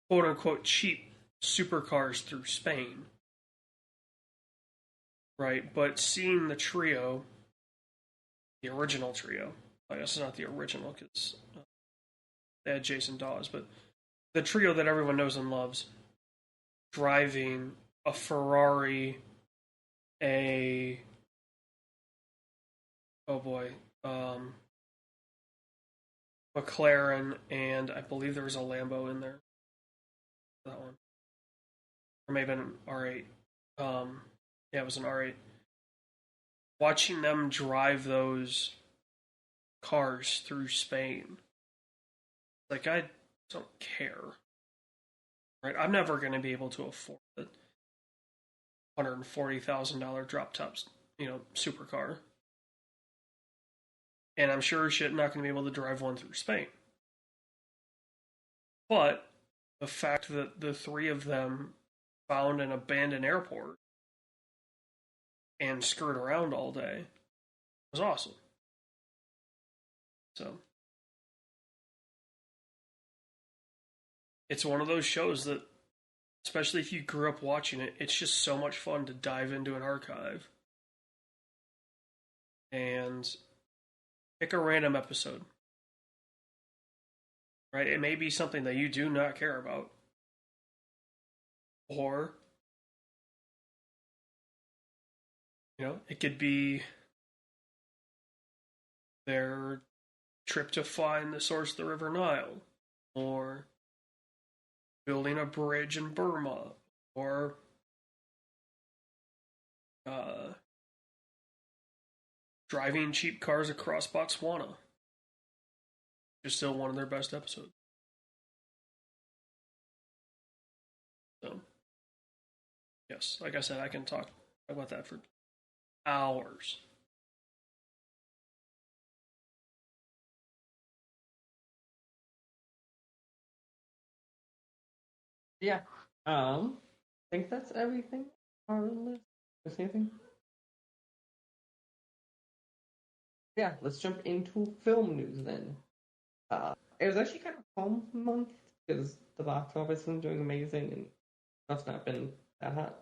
quote unquote cheap supercars through Spain. Right? But seeing the trio, the original trio, I guess it's not the original because they had Jason Dawes, but the trio that everyone knows and loves, driving a Ferrari, a McLaren, and I believe there was a Lambo in there. That one, or maybe an R8. Yeah, it was an R8. Watching them drive those cars through Spain, like I don't care. Right? I'm never going to be able to afford the $140,000 drop top, supercar. And I'm sure shit not going to be able to drive one through Spain. But the fact that the three of them found an abandoned airport and skirt around all day was awesome. So it's one of those shows that, especially if you grew up watching it, it's just so much fun to dive into an archive and pick a random episode. Right? It may be something that you do not care about. Or, it could be their trip to find the source of the River Nile, or building a bridge in Burma, or driving cheap cars across Botswana. It's still one of their best episodes. So, yes, like I said, I can talk about that for hours. Yeah. I think that's everything on our list. Is anything? Yeah, let's jump into film news then. It was actually kind of a calm month because the box office isn't doing amazing and stuff's not been that hot.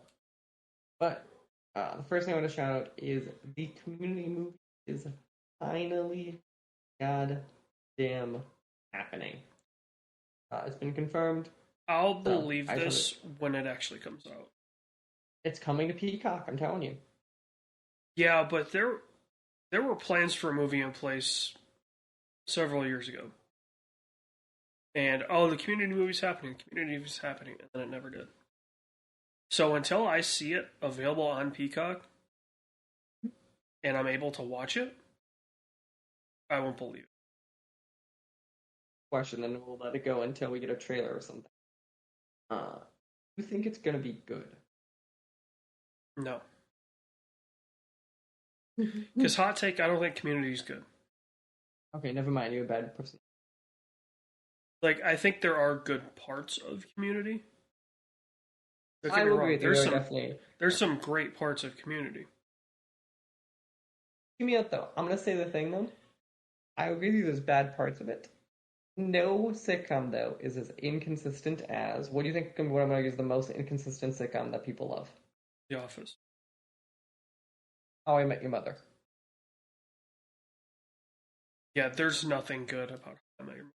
But the first thing I want to shout out is the Community movie is finally goddamn happening. It's been confirmed. I'll believe this when it actually comes out. It's coming to Peacock, I'm telling you. Yeah, but there were plans for a movie in place several years ago. And the Community movie's happening, the Community movie's happening, and then it never did. So until I see it available on Peacock and I'm able to watch it, I won't believe it. Question, and we'll let it go until we get a trailer or something. You think it's gonna be good? No. Because hot take, I don't think Community is good. Okay, never mind. You're a bad person. Like, I think there are good parts of Community. I will agree. Definitely. There's some great parts of Community. Hear me out though. I'm gonna say the thing though. I agree with you. There's bad parts of it. No sitcom though is as inconsistent as. What do you think? What I'm gonna use the most inconsistent sitcom that people love? The Office. How I Met Your Mother. Yeah, there's nothing good about How I Met Your Mother.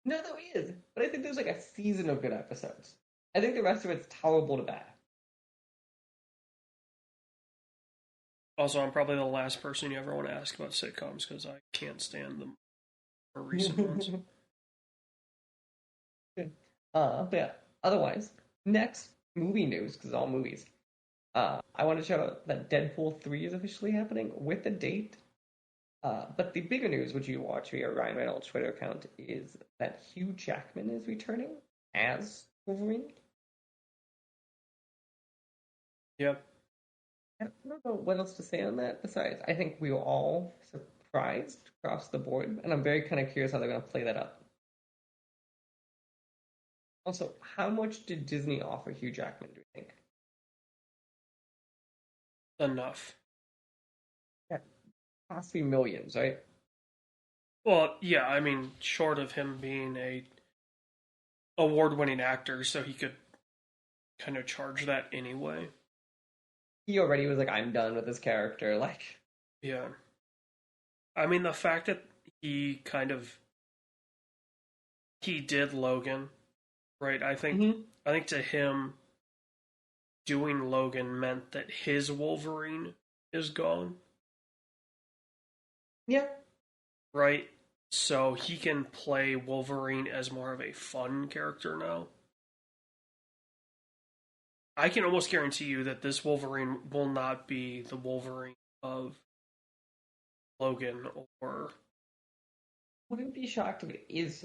No, there is. But I think there's like a season of good episodes. I think the rest of it's tolerable to bad. Also, I'm probably the last person you ever want to ask about sitcoms because I can't stand them for recent ones. But yeah, otherwise, next movie news, because it's all movies. I want to shout out that Deadpool 3 is officially happening with a date. But the bigger news, which you watch via Ryan Reynolds' Twitter account, is that Hugh Jackman is returning as Wolverine. Yep. I don't know what else to say on that. Besides, I think we were all surprised across the board, and I'm very kind of curious how they're going to play that up. Also, how much did Disney offer Hugh Jackman, do you think? Enough. Yeah, has to be millions, right? Well, yeah, I mean, short of him being a award-winning actor, so he could kind of charge that anyway. He already was like, I'm done with this character. Like, yeah. I mean, the fact that he did Logan, right? I think to him, doing Logan meant that his Wolverine is gone. Yeah. Right? So he can play Wolverine as more of a fun character now. I can almost guarantee you that this Wolverine will not be the Wolverine of Logan or. Wouldn't be shocked if it is.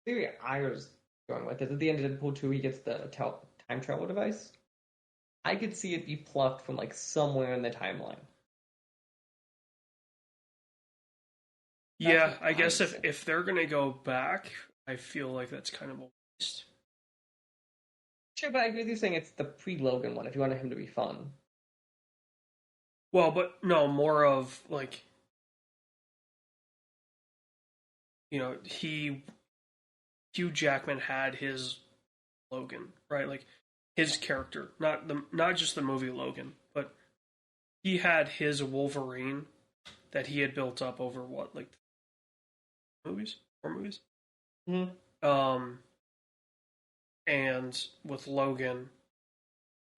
Theory I was going with it. At the end of Deadpool 2, he gets the time travel device. I could see it be plucked from like somewhere in the timeline. Yeah, I guess if they're gonna go back, I feel like that's kind of a waste. Sure, but I agree with you saying it's the pre-Logan one if you wanted him to be fun. Well, but no, more of like, Hugh Jackman had his Logan, right? Like his character, not just the movie Logan, but he had his Wolverine that he had built up over what, like 4 movies. Mm-hmm. And with Logan,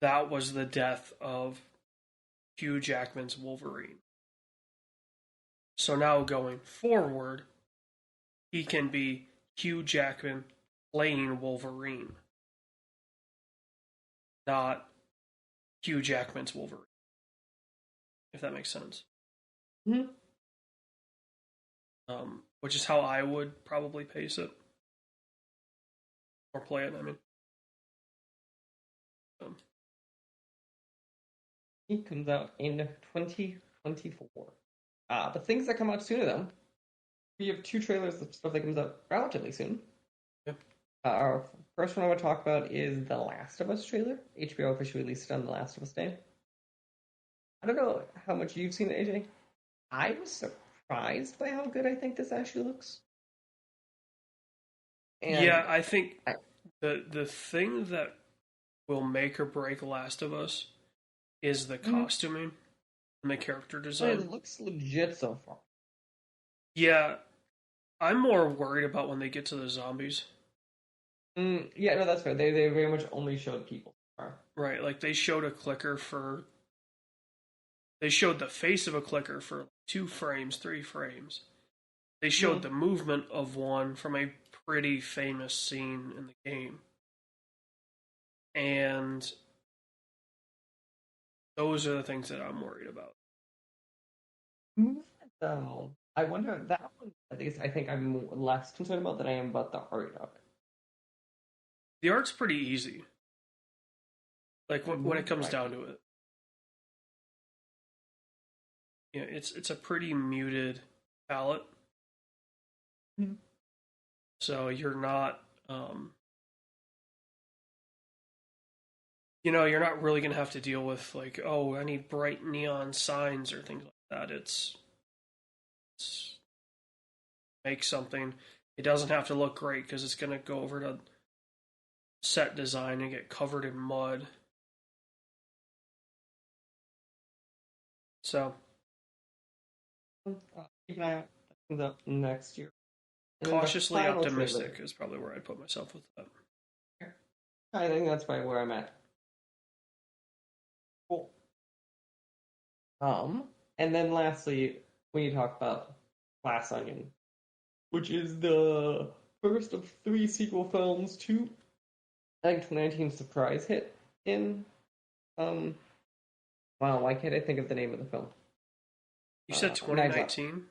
that was the death of Hugh Jackman's Wolverine. So now going forward, he can be Hugh Jackman playing Wolverine, not Hugh Jackman's Wolverine. If that makes sense. Mm-hmm. Which is how I would probably pace it. Or play it, I mean. He comes out in 2024. But things that come out sooner, though. We have 2 trailers of stuff that comes out relatively soon. Yep. Our first one I want to talk about is The Last of Us trailer. HBO officially released it on The Last of Us Day. I don't know how much you've seen it, AJ. I was surprised by how good I think this actually looks. And yeah, I think the thing that will make or break Last of Us is the costuming and the character design. It looks legit so far. Yeah, I'm more worried about when they get to the zombies. Yeah, no, that's fair. They very much only showed people. Right, like they showed a clicker for. They showed the face of a clicker for 2 frames, 3 frames. They showed the movement of one from a pretty famous scene in the game. And those are the things that I'm worried about. So I wonder that one. At least I think I'm less concerned about than I am about the art of The art's pretty easy. Like when it comes Right. down to it. Yeah, it's a pretty muted palette. Mhm. So you're not you're not really gonna have to deal with like, oh, I need bright neon signs or things like that. It's make something. It doesn't have to look great because it's gonna go over to set design and get covered in mud. So Keep an eye out. That comes up next year. And then the cautiously final optimistic trailer. is probably where I'd put myself with that. I think that's probably where I'm at. Cool. And then lastly, when you talk about Glass Onion, which is the first of three sequel films to, I think, 2019 surprise hit in, um, wow, why can't I think of the name of the film? You said Knives Out. 2019?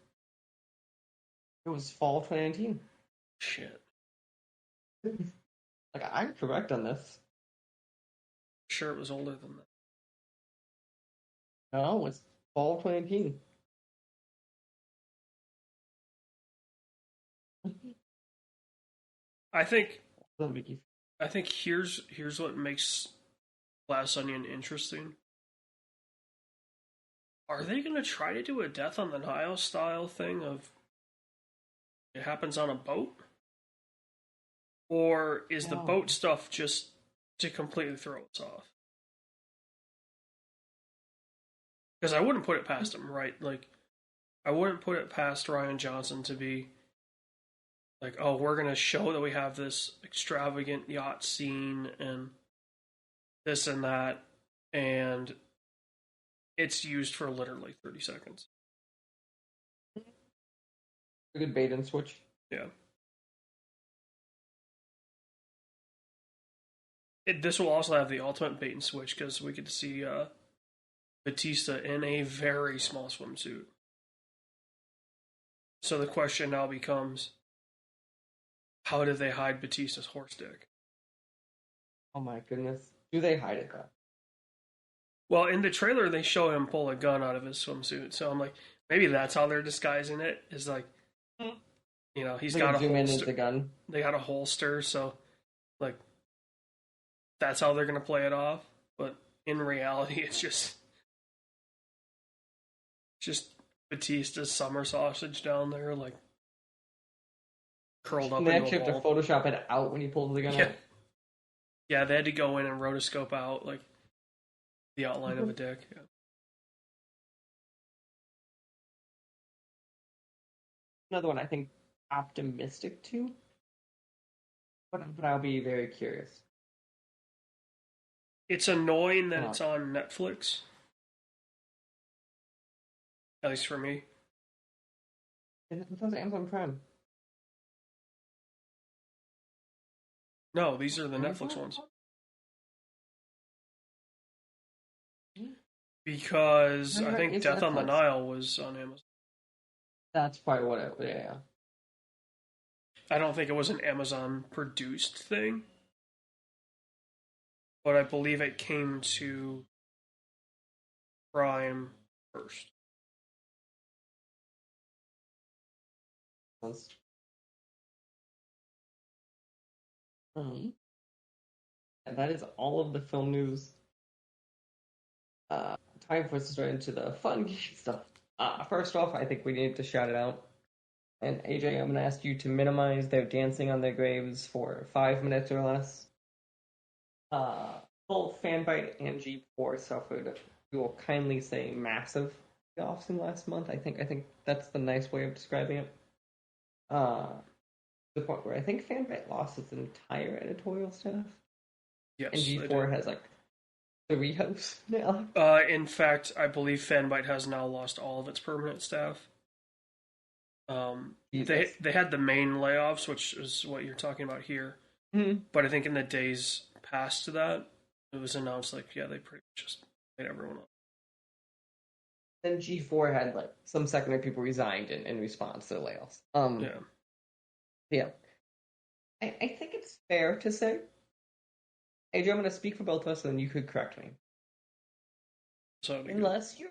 It was fall 2019. Shit. Like, I'm correct on this. Sure, it was older than that. No, it's fall 2019. I think Vicky. I think here's what makes Glass Onion interesting. Are they gonna try to do a Death on the Nile style thing of it happens on a boat? Or is the No. boat stuff just to completely throw us off? Because I wouldn't put it past him, right? Like, I wouldn't put it past Ryan Johnson to be like, oh, we're going to show that we have this extravagant yacht scene and this and that, and it's used for literally 30 seconds. A good bait and switch. Yeah. This will also have the ultimate bait and switch because we get to see Batista in a very small swimsuit. So the question now becomes, how did they hide Batista's horse dick? Oh my goodness. Do they hide it though? Well, in the trailer, they show him pull a gun out of his swimsuit. So I'm like, maybe that's how they're disguising it. Is like, he's got a zoom in holster. the gun. They got a holster, so like, that's how they're gonna play it off. But in reality, it's just Batista's summer sausage down there, like curled up And they into actually a have to ball. Photoshop it out when he pulls the gun Yeah, out. yeah, they had to go in and rotoscope out like the outline of a dick. Yeah. Another one I think optimistic too, but I'll be very curious. It's annoying that it's on Netflix. At least for me. It was Amazon Prime. No, these are the Netflix ones. Because I think It's Death on the Netflix. Nile was on Amazon. That's probably what it. Yeah. I don't think it was an Amazon produced thing, but I believe it came to Prime first. And that is all of the film news. Time for us to start into the fun stuff. First off, I think we need to shout it out. And AJ, I'm going to ask you to minimize their dancing on their graves for 5 minutes or less. Both Fanbite and G4 suffered, we will kindly say, massive layoffs in last month. I think that's the nice way of describing it. To the point where I think Fanbite lost its entire editorial staff. Yes, And G4 has like 3 hosts now. In fact, I believe Fanbite has now lost all of its permanent staff. Jesus. They had the main layoffs, which is what you're talking about here. Mm-hmm. But I think in the days past to that, it was announced like, yeah, they pretty much just laid everyone off. Then G4 had like some secondary people resigned in response to the layoffs. Yeah. Yeah. I think it's fair to say, Adrian, I'm going to speak for both of us, and then you could correct me. So it'd be good. Unless you're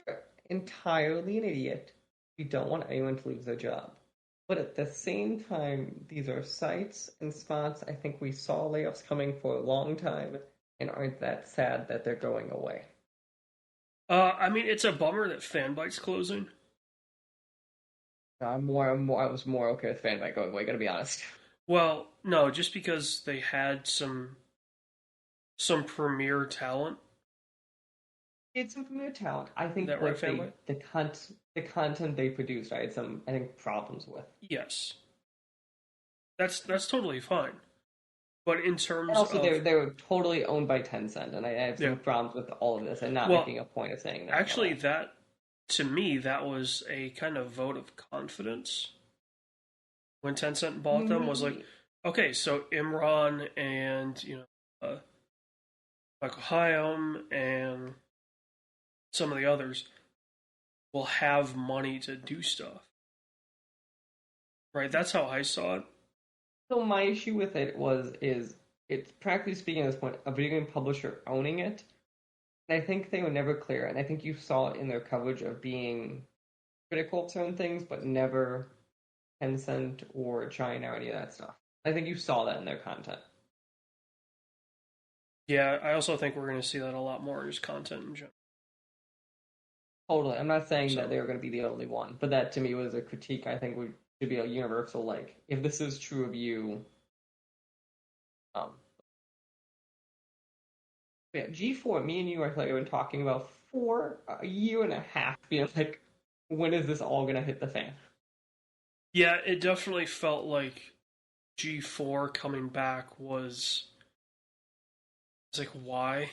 entirely an idiot, you don't want anyone to lose their job. But at the same time, these are sites and spots I think we saw layoffs coming for a long time and aren't that sad that they're going away. I mean, it's a bummer that Fanbyte's closing. I was more okay with Fanbite going away, gotta be honest. Well, no, just because they had some premier talent It's some familiar talent. I think that right, Fanbyte. the content they produced, I had some I think problems with. Yes, that's totally fine. But in And terms also, of they were totally owned by Tencent, and I have yeah, some problems with all of this, and not well, making a point of saying that. actually, that to me that was a kind of vote of confidence when Tencent bought them. Was like, Maybe. okay, so Imran and Michael Hyam and some of the others will have money to do stuff. Right? That's how I saw it. So my issue with it is it's practically speaking at this point a video game publisher owning it, and I think they were never clear, and I think you saw it in their coverage of being critical of certain things, but never Tencent or China or any of that stuff. I think you saw that in their content. Yeah, I also think we're going to see that a lot more as content in general. Totally. I'm not saying that So, they were going to be the only one, but that to me was a critique I think would should be a universal, like, if this is true of you, um yeah, G4, me and you I have been talking about for a year and a half, being like, when is this all gonna hit the fan? yeah, it definitely felt like G4 coming back was. It's like, why?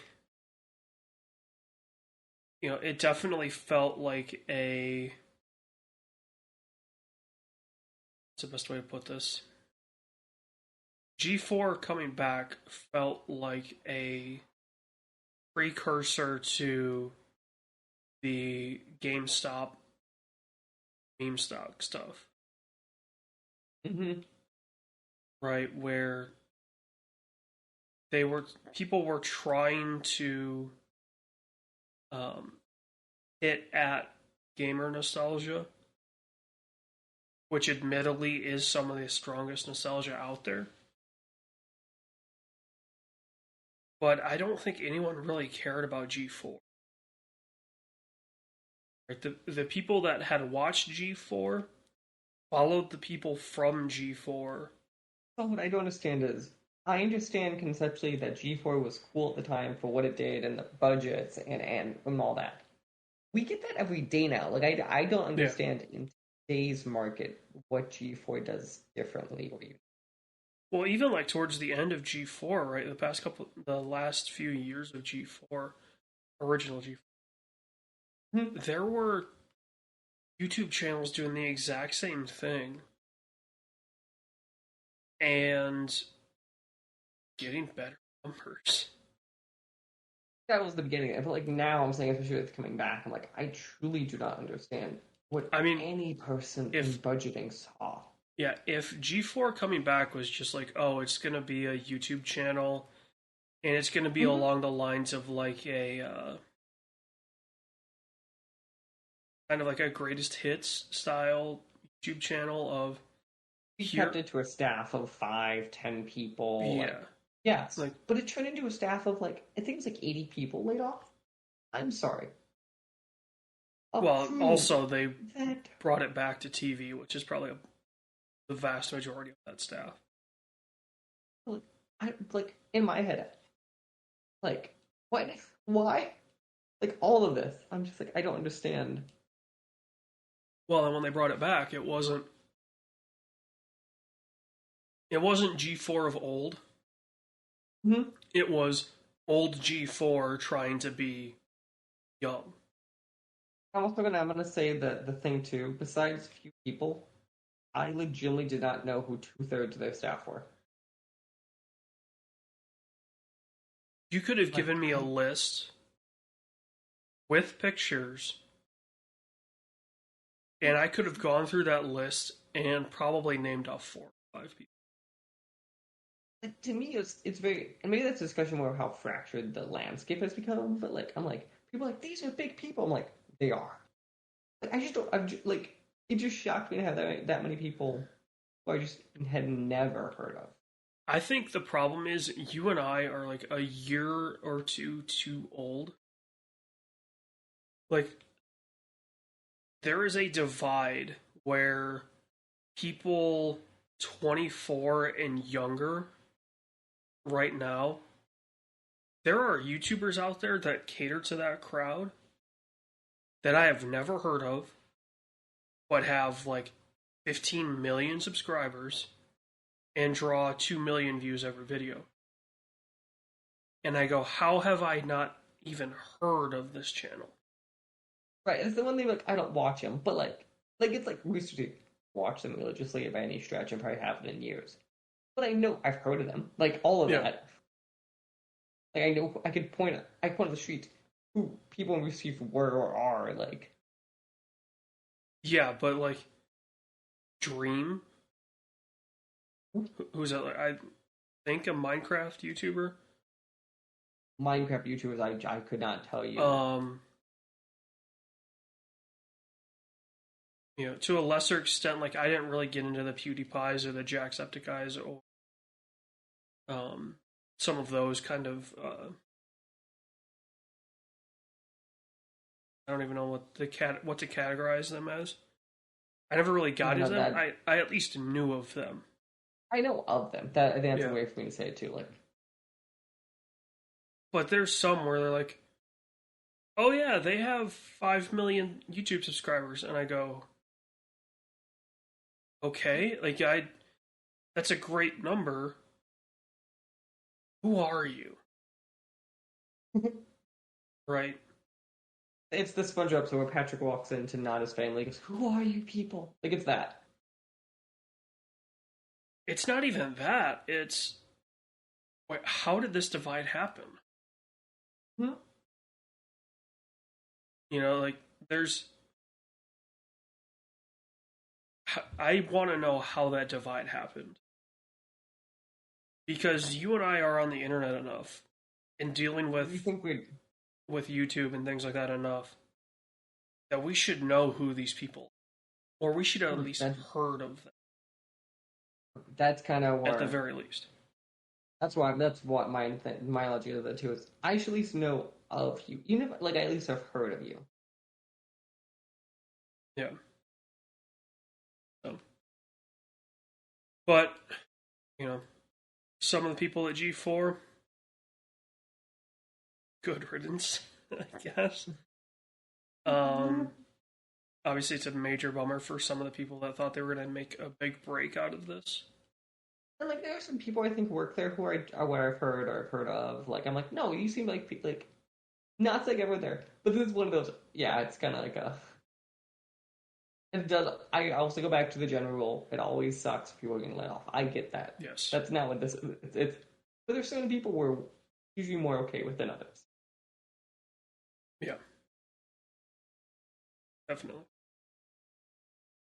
It definitely felt like a. What's the best way to put this? G4 coming back felt like a precursor to the GameStop meme stock stuff, Mm-hmm. right? Where people were trying to um, hit at gamer nostalgia, which admittedly is some of the strongest nostalgia out there. But I don't think anyone really cared about G4. Right? The people that had watched G4 followed the people from G4. So what I don't understand is, I understand conceptually that G4 was cool at the time for what it did and the budgets and all that. We get that every day now. Like I don't Yeah. understand in today's market what G4 does differently. Or even. Well, even like towards the end of G4, right? The last few years of G4, original G4, Hmm. there were YouTube channels doing the exact same thing and getting better numbers. That was the beginning. I feel like now I'm saying, especially with coming back, I'm like, I truly do not understand what I mean, any person in if budgeting saw. yeah, if G4 coming back was just like, oh, it's gonna be a YouTube channel, and it's gonna be Mm-hmm. along the lines of like a kind of like a greatest hits style YouTube channel of We here, kept it to a staff of 5, 10 people. yeah, Like, yes, like but it turned into a staff of like I think it was like 80 people laid off. I'm sorry. A well, crew also they that brought it back to TV, which is probably the vast majority of that staff. like, I like in my head, like what? Why? Like all of this, I'm just like I don't understand. Well, and when they brought it back, it wasn't G4 of old. Mm-hmm. It was old G4 trying to be young. I'm gonna say that the thing too. Besides a few people, I legitimately did not know who 2/3 of their staff were. You could have Like, given me a list with pictures, and I could have gone through that list and probably named off 4 or 5 people. like, to me, it's very, and maybe that's a discussion more of how fractured the landscape has become. But like, I'm like, people are like, these are big people. I'm like, they are. Like, I just don't. Like, it just shocked me to have that many people who I just had never heard of. I think the problem is you and I are like a year or two too old. Like, there is a divide where people 24 and younger right now, there are YouTubers out there that cater to that crowd that I have never heard of, but have like 15 million subscribers and draw 2 million views every video. And I go, how have I not even heard of this channel? Right, it's the one thing. Like, I don't watch them, but like it's like we used to watch them religiously by any stretch, and probably haven't in years. But I know I've heard of them, like all of Yeah. that. Like, I know I could point. I point on the street who people in Rooster Teeth were or are. Like, Yeah, but like Dream, who's that? Like, I think a Minecraft YouTuber. Minecraft YouTubers, I could not tell you. You know, to a lesser extent, like I didn't really get into the PewDiePies or the Jacksepticeye's or some of those kind of. I don't even know what to categorize them as. I never really got into them. I at least knew of them. I know of them. That I think that's a way for me to say it too. Like, but there's some where they're like, "Oh yeah, they have 5 million YouTube subscribers," and I go, "Okay, like that's a great number. Who are you?" Right? it's the SpongeBob episode where Patrick walks in to nod his family. Goes, "Who are you people?" Like, it's that. It's not even that. It's wait, how did this divide happen? Hmm? You know, like there's. I want to know how that divide happened. Because you and I are on the internet enough and dealing with YouTube and things like that enough that we should know who these people are. Or we should have at least heard of them. That's kind of at the very least. That's what my logic of it too is. I should at least know of you, even if like I at least have heard of you. Yeah. So. But you know, some of the people at G4, good riddance, I guess. Obviously, it's a major bummer for some of the people that thought they were going to make a big break out of this. And like, there are some people I think work there who are what I've heard or I've heard of. Like, I'm like, no, you seem like not like ever there. But this is one of those. Yeah, it's kind of like a. It does. I also go back to the general rule. It always sucks if people are getting let off. I get that. Yes. That's not what this is. But there's certain people we're usually more okay with than others. Yeah. Definitely.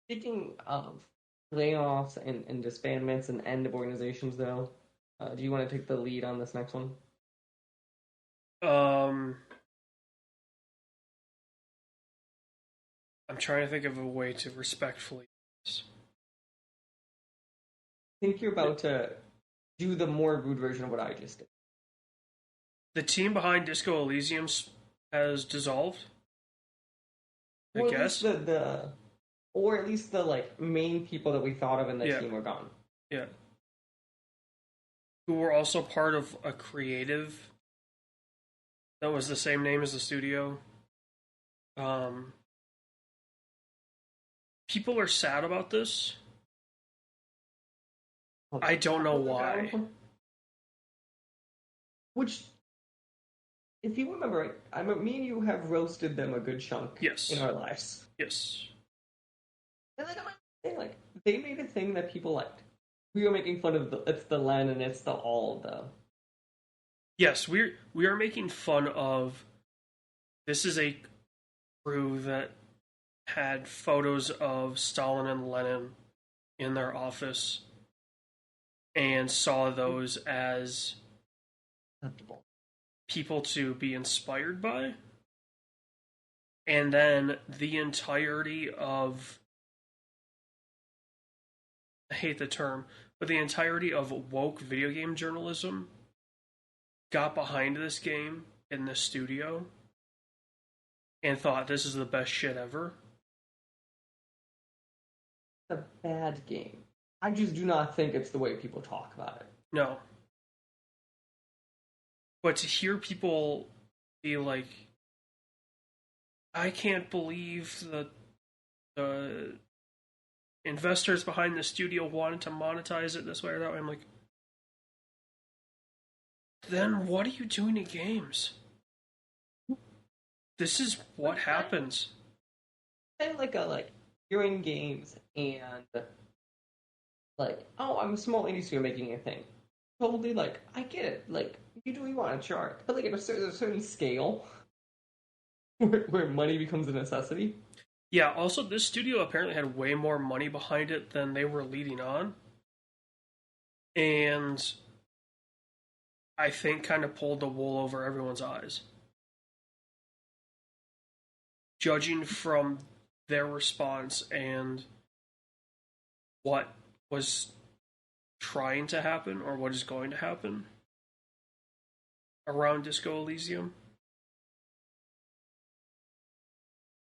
Speaking of layoffs and disbandments and end of organizations, though, do you want to take the lead on this next one? I'm trying to think of a way to respectfully. I think you're about to do the more rude version of what I just did. The team behind Disco Elysium has dissolved. I guess or at least the like main people that we thought of in the team are gone. Yeah. Who were also part of a creative that was the same name as the studio. People are sad about this. I don't know why. Which, if you remember, me and you have roasted them a good chunk. Yes. In our lives. Yes. And like they made a thing that people liked. We were making fun of it's the Len and it's the all though. Yes, we are making fun of. This is a crew that had photos of Stalin and Lenin in their office and saw those as people to be inspired by. And then the entirety of, I hate the term, but the entirety of woke video game journalism got behind this game in the studio and thought this is the best shit ever. It's a bad game. I just do not think it's the way people talk about it. No. But to hear people be like, I can't believe that the investors behind the studio wanted to monetize it this way or that way. I'm like, then what are you doing in games? This is what happens. And like you're in games and like, oh, I'm a small indie studio making a thing. Totally, like, I get it. Like, you do what you want to charge, but like at a certain scale, where money becomes a necessity. Yeah. Also, this studio apparently had way more money behind it than they were leading on, and I think kind of pulled the wool over everyone's eyes. Judging from their response and what was trying to happen or what is going to happen around Disco Elysium,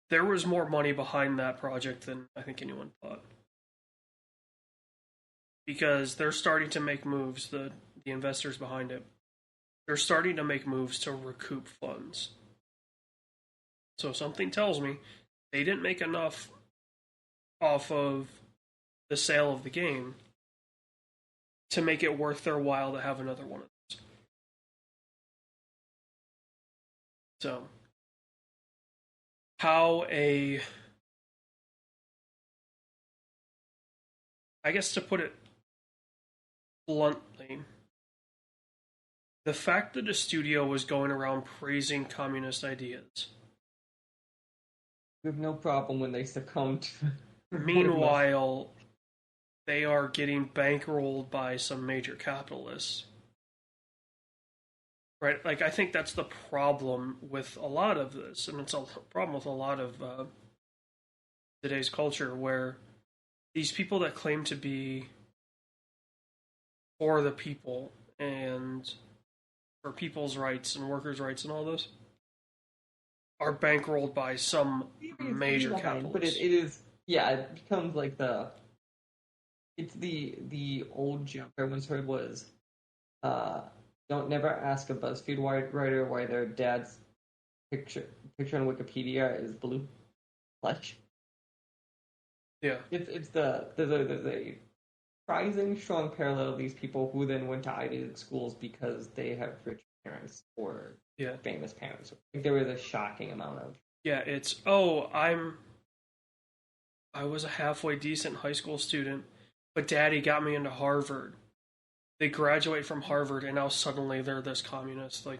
there was more money behind that project than I think anyone thought. Because they're starting to make moves, the investors behind it, they're starting to make moves to recoup funds. So something tells me they didn't make enough off of the sale of the game to make it worth their while to have another one of those. So, I guess to put it bluntly, the fact that a studio was going around praising communist ideas. We have no problem when they succumb to. Meanwhile, they are getting bankrolled by some major capitalists. Right? Like, I think that's the problem with a lot of this, and it's a problem with a lot of today's culture, where these people that claim to be for the people and for people's rights and workers' rights and all this are bankrolled by some major capitalists. But it is, yeah, it becomes like it's the old joke I once heard was, don't never ask a BuzzFeed writer why their dad's picture on Wikipedia is blue flesh. Yeah, there's a surprising strong parallel of these people who then went to Ivy League schools because they have rich parents or famous parents. I think there was a shocking amount of it's I was a halfway decent high school student, but daddy got me into Harvard. They graduate from Harvard and now suddenly they're this communist. Like,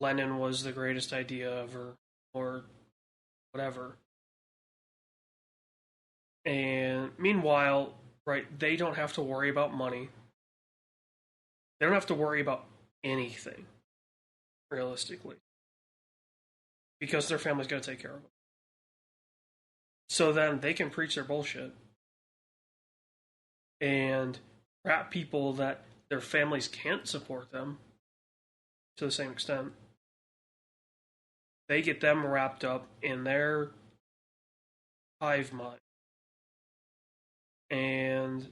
Lenin was the greatest idea ever, or whatever. And meanwhile, right, they don't have to worry about money. They don't have to worry about anything, realistically, because their family's got to take care of them. So then they can preach their bullshit and crap people that their families can't support them to the same extent. They get them wrapped up in their hive mind. And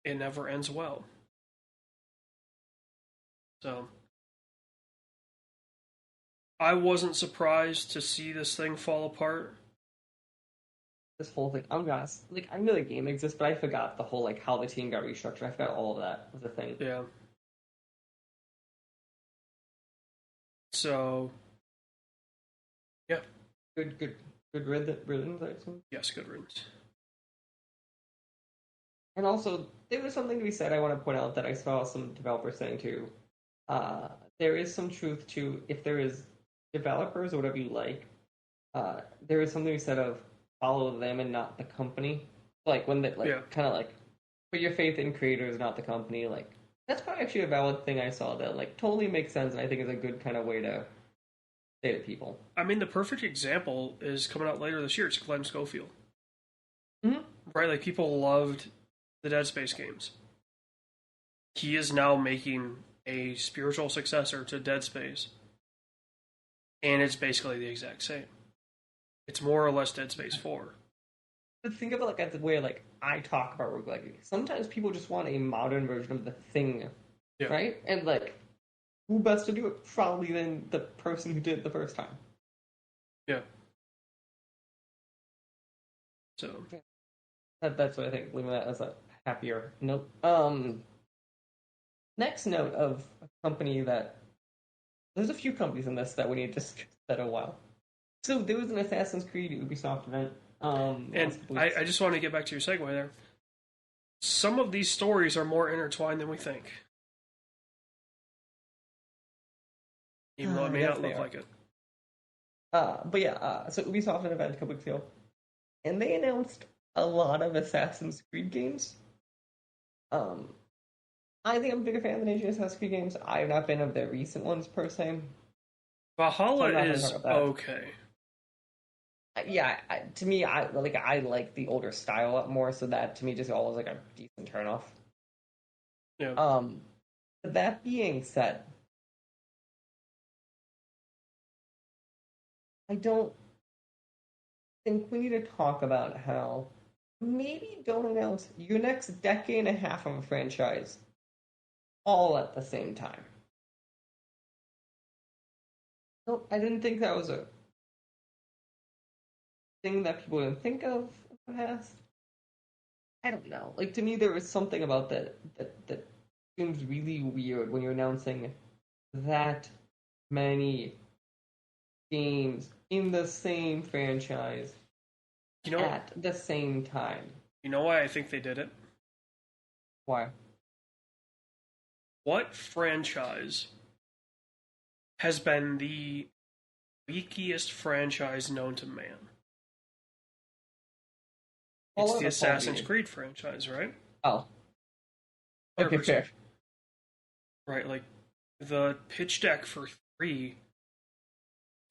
it never ends well. So, I wasn't surprised to see this thing fall apart. This whole thing, I'm honest, like, I knew the game exists, but I forgot the whole, like, how the team got restructured. I forgot all of that was a thing. Yeah. So, yeah. Good riddance, I assume? Yes, good riddance. And also, there was something to be said I want to point out that I saw some developers saying too. Uh, there is some truth to if there is developers or whatever you like, there is something to be said of follow them and not the company. Like when they Yeah. like kind of like put your faith in creators, not the company. Like that's probably actually a valid thing I saw that like totally makes sense, and I think is a good kind of way to say to people. I mean, the perfect example is coming out later this year. It's Glenn Schofield, Mm-hmm. right? Like people loved the Dead Space games. He is now making a spiritual successor to Dead Space, and it's basically the exact same. It's more or less Dead Space 4. But think of it like as the way like I talk about roguelike. Sometimes people just want a modern version of the thing, Yeah. right? And like, who best to do it? Probably than the person who did it the first time. Yeah. So, That's what I think. Leaving that as a happier note. Next note of a company that there's a few companies in this that we need to discuss that a while. So there was an Assassin's Creed Ubisoft event. and I just want to get back to your segue there. Some of these stories are more intertwined than we think, even though it may not look like it. But yeah, so Ubisoft had an event a couple weeks ago, and they announced a lot of Assassin's Creed games. I think I'm a bigger fan than Asian Assassin's Creed games. I've not been of the recent ones per se. Valhalla So is okay. Yeah, to me, I like the older style a lot more. So that to me just always like a decent turnoff. Yeah. That being said, I don't think we need to talk about how maybe don't announce your next decade and a half of a franchise all at the same time. No, I didn't think that was a thing that people didn't think of in the past. I don't know. Like to me, there was something about that seems really weird when you're announcing that many games in the same franchise at the same time. You know why I think they did it? Why? What franchise has been the leakiest franchise known to man? It's the Assassin's Creed franchise, right? Oh. Okay, fair. Right, like the pitch deck for 3,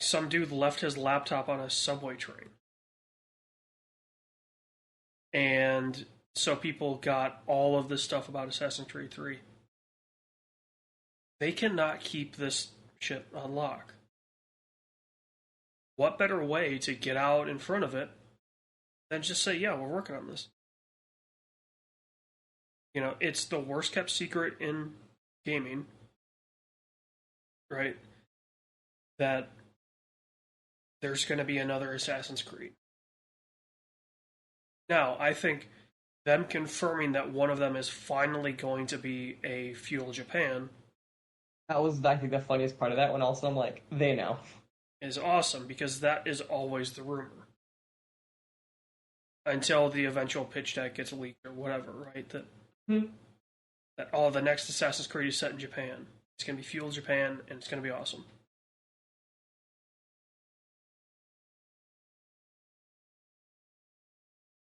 some dude left his laptop on a subway train. And so people got all of this stuff about Assassin's Creed 3. They cannot keep this shit on lock. What better way to get out in front of it than just say, yeah, we're working on this? You know, it's the worst kept secret in gaming, right? That there's going to be another Assassin's Creed. Now, I think them confirming that one of them is finally going to be a Feudal Japan That was, I think, the funniest part of that one. Also, I'm like, they know. Is awesome because that is always the rumor. Until the eventual pitch deck gets leaked or whatever, right? That the next Assassin's Creed is set in Japan. It's going to be Feudal Japan, and it's going to be awesome.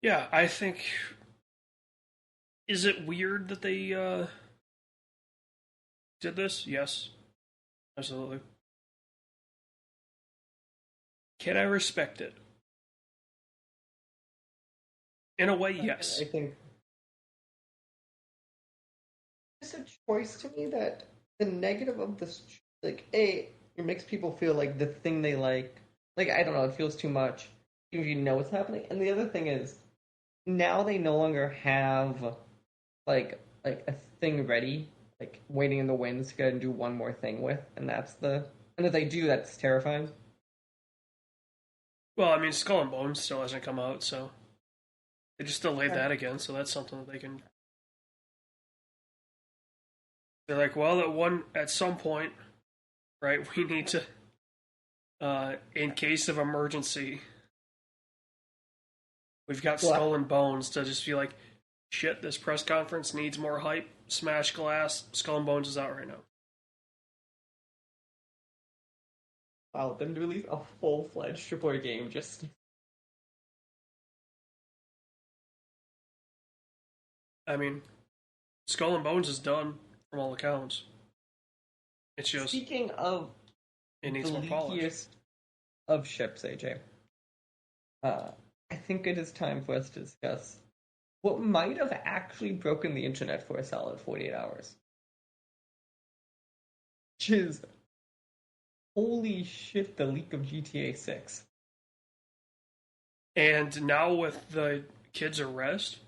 Yeah, I think. Is it weird that they did this? Yes, absolutely. Can I respect it? In a way, yes. I think it's a choice to me that the negative of this, like, it makes people feel like the thing they like, I don't know, it feels too much, even if you know what's happening. And the other thing is, now they no longer have, like a thing ready, like, waiting in the wings to go and do one more thing with, and if they do, that's terrifying. Well, I mean, Skull and Bones still hasn't come out, so they just delayed that again, so that's something that they can. They're like, well, at some point, right? We need to, in case of emergency, we've got Skull and Bones to just be like, shit, this press conference needs more hype. Smash Glass, Skull and Bones is out right now. Wow, them to release a full-fledged AAA game just... I mean, Skull and Bones is done from all accounts. It's just Speaking of it needs the more polish. leakiest of ships, AJ, I think it is time for us to discuss what might have actually broken the internet for a solid 48 hours. Which is, holy shit, the leak of GTA 6. And now with the kid's arrest,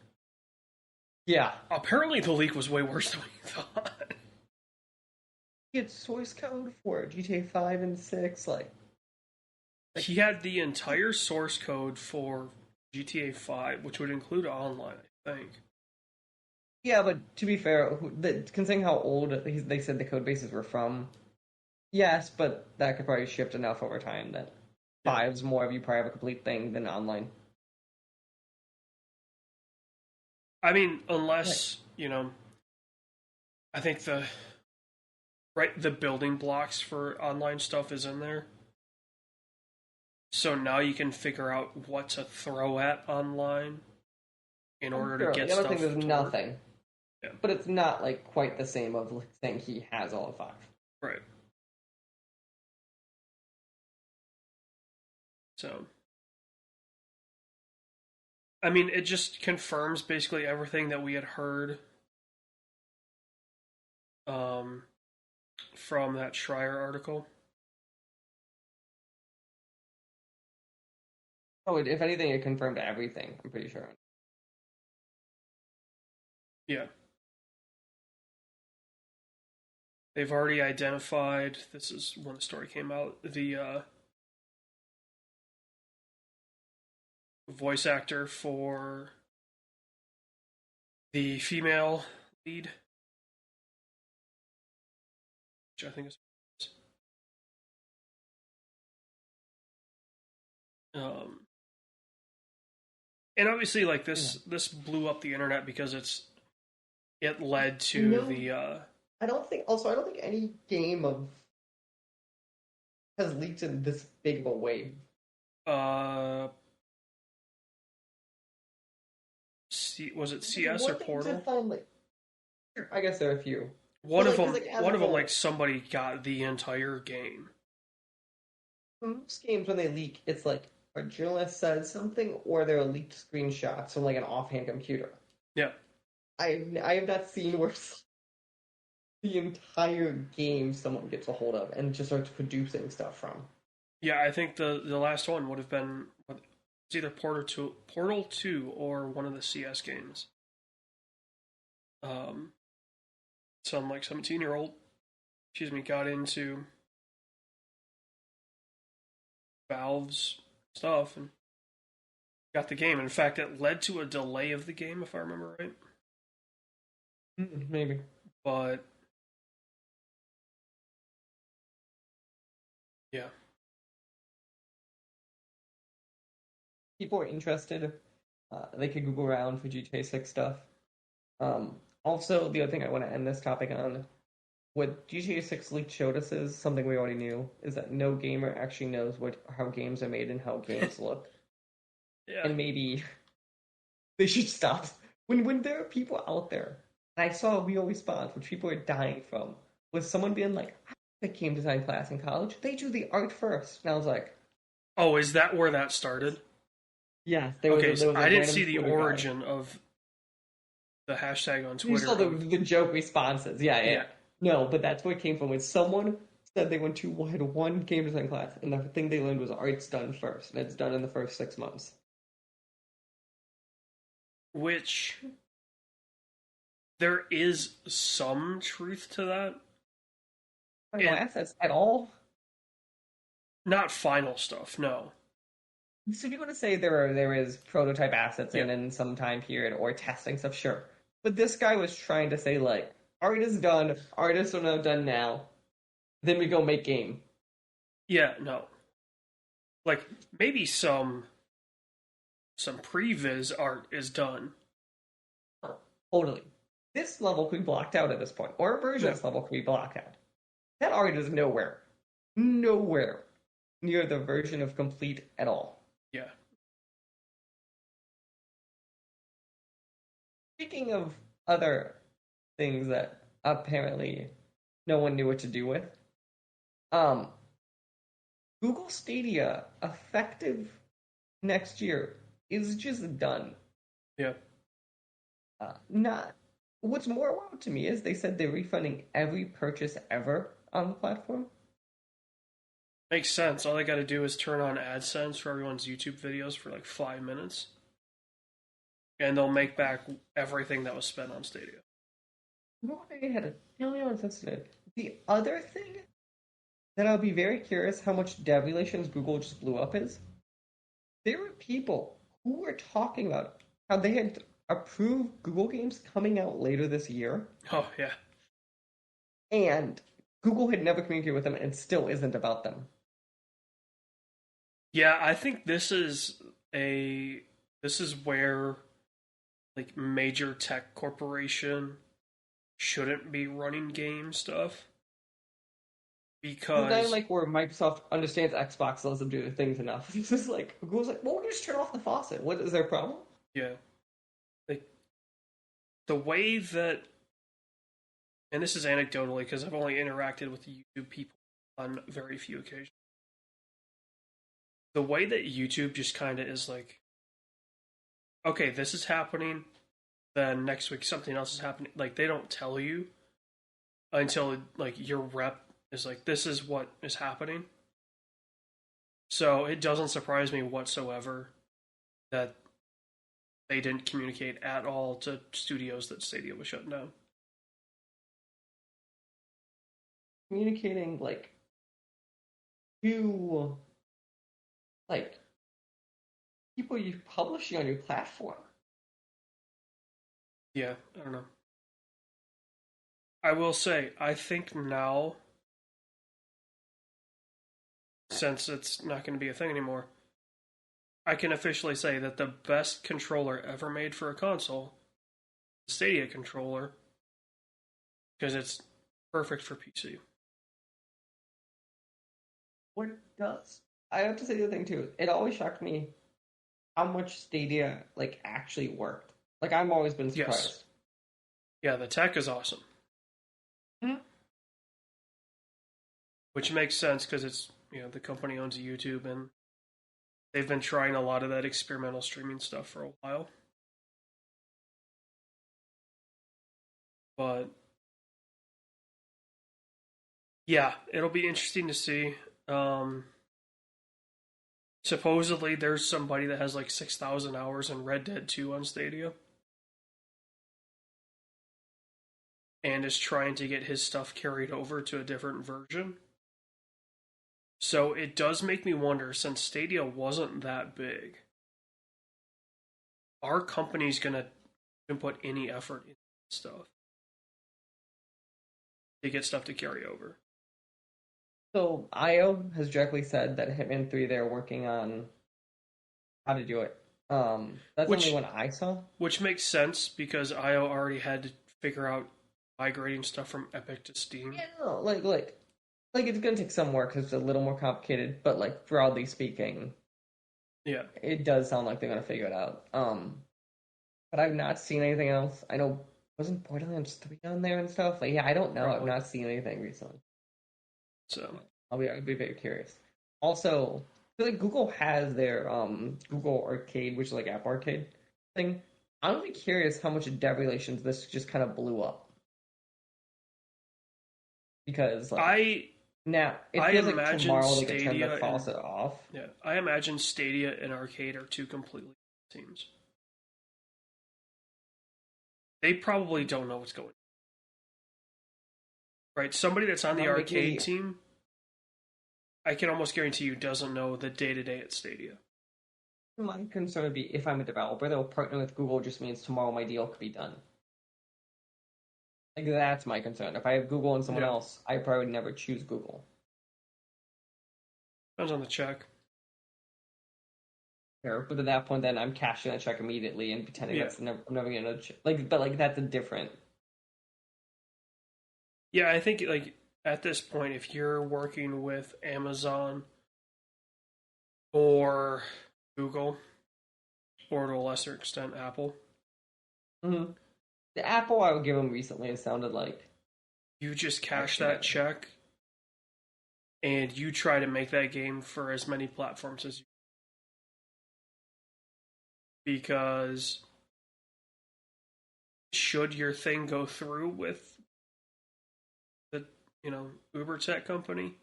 Yeah. apparently the leak was way worse than we thought. Get source code for GTA 5 and 6, He had the entire source code for GTA 5, which would include online, I think. yeah, but to be fair, considering how old they said the code bases were from, yes, but that could probably shift enough over time that five's more of you probably have a complete thing than online. I mean, unless, I think the building blocks for online stuff is in there. So now you can figure out what to throw at online in order to get the other stuff. thing, there's nothing. Yeah. But it's not quite the same of saying he has all of 5. Right. So, I mean, it just confirms basically everything that we had heard from that Schreier article. Oh, if anything, it confirmed everything, I'm pretty sure. Yeah. They've already identified, this is when the story came out, the voice actor for the female lead, which I think is and obviously this blew up the internet because it led to I don't think any game has leaked in this big of a way. Was it CS or Portal? I guess there are a few. One of them, somebody got the entire game. Most games, when they leak, it's a journalist said something, or there are leaked screenshots from an offhand computer. Yeah. I have not seen where the entire game someone gets a hold of and just starts producing stuff from. Yeah, I think the last one would have been it's either Portal 2 or one of the CS games. Some 17-year-old, got into Valve's stuff and got the game. In fact, it led to a delay of the game, if I remember right. Maybe. But yeah. People are interested. They could Google around for GTA 6 stuff. Also, the other thing I want to end this topic on, what GTA 6 leak showed us is something we already knew, is that no gamer actually knows how games are made and how games look. Yeah. And maybe they should stop. When there are people out there, and I saw a real response, which people are dying from, was someone being like, I took a game design class in college. They do the art first. And I was like... Oh, is that where that started? Yeah. I didn't see the origin of the hashtag on Twitter. You saw the joke responses. Yeah. No, but that's where it came from. When someone said they had one game design class, and the thing they learned was art's done first, and it's done in the first 6 months. Which... there is some truth to that. No assets at all? Not final stuff, no. So if you're going to say there is prototype assets in some time period or testing stuff, sure. But this guy was trying to say, art is done, artists are not done now, then we go make game. Yeah, no. Maybe some previs art is done. totally. This level could be blocked out at this point, or a version Yeah. of this level could be blocked out. That art is nowhere near the version of complete at all. Yeah. Speaking of other things that apparently no one knew what to do with, um, Google Stadia, effective next year, is just done. Yeah. Not what's more wild to me is they said they're refunding every purchase ever on the platform. Makes sense. All they got to do is turn on AdSense for everyone's YouTube videos for like 5 minutes, and they'll make back everything that was spent on Stadia. No, they had a million sensitive. The other thing that I'll be very curious how much dev relations Google just blew up is there were people who were talking about how they had approved Google games coming out later this year, Oh yeah. and Google had never communicated with them and still isn't about them. Yeah, I think this is where like major tech corporation shouldn't be running game stuff And then, because like, where Microsoft understands Xbox lets them do their things enough. It's just like, Google's like, well, we just turn off the faucet. What is their problem? yeah, like the way that, and this is anecdotally because I've only interacted with YouTube people on very few occasions. The way that YouTube just kind of is like, okay, this is happening, then next week something else is happening. Like they don't tell you until like your rep is like, this is what is happening. So it doesn't surprise me whatsoever that they didn't communicate at all to studios that Stadia was shutting down. Communicating, like, to, like, people you publishing on your platform. Yeah, I don't know. I will say, I think now, since it's not going to be a thing anymore, I can officially say that the best controller ever made for a console, the Stadia controller, because it's perfect for PC. What it does. I have to say the other thing, too. It always shocked me how much Stadia, like, actually worked. Like, I've always been Yes. surprised. Yeah, the tech is awesome. Hmm? Which makes sense because it's, the company owns YouTube and they've been trying a lot of that experimental streaming stuff for a while. But yeah, it'll be interesting to see. Supposedly, there's somebody that has like 6,000 hours in Red Dead 2 on Stadia and is trying to get his stuff carried over to a different version. So it does make me wonder, since Stadia wasn't that big, are companies gonna put any effort into stuff to get stuff to carry over? So, IO has directly said that Hitman 3, they're working on how to do it. That's the only Which one I saw. which makes sense because IO already had to figure out migrating stuff from Epic to Steam. Yeah, no, like it's gonna take some work because it's a little more complicated, but like broadly speaking, Yeah. it does sound like they're gonna figure it out. But I've not seen anything else. I know wasn't Borderlands 3 on there and stuff. Like, yeah, I don't know. I've Probably. not seen anything recently. So I'll be very curious. Also, I feel like Google has their Google Arcade, which is like App Arcade thing. I'm really curious how much dev relations this just kind of blew up because like I now it I feels like imagine tomorrow they could turn Stadia the faucet off. yeah, I imagine Stadia and Arcade are two completely different teams. They probably don't know what's going on. Right? Somebody that's on the Not make Arcade me team, I can almost guarantee you doesn't know the day to day at Stadia. My concern would be if I'm a developer, they'll partner with Google just means tomorrow my deal could be done. Like that's my concern. If I have Google and someone Yeah. else, I probably would never choose Google. Depends on the check. Fair. But at that point, then I'm cashing that check immediately and pretending Yeah. that's never, I'm never gonna like. But like that's a different. Yeah, I think like at this point, if you're working with Amazon or Google, or to a lesser extent Apple, Mhm. The Apple I would give them recently, it sounded like you just cash actually that better. check and you try to make that game for as many platforms as you, because should your thing go through with the Uber tech company,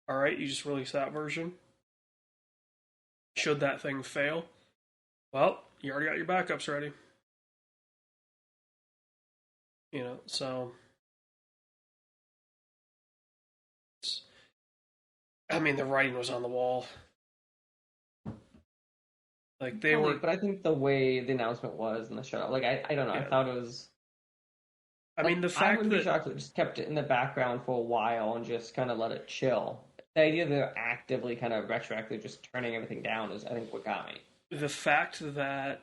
all right, you just release that version. Should that thing fail, well, you already got your backups ready. So I mean, the writing was on the wall. Like they Totally, were, but I think the way the announcement was and the show, like I don't know, I yeah. thought it was I mean, like the I fact wouldn't be that shocked if it just kept it in the background for a while and just kind of let it chill. The idea that they're actively kind of retroactively just turning everything down is, I think, what got me. the fact that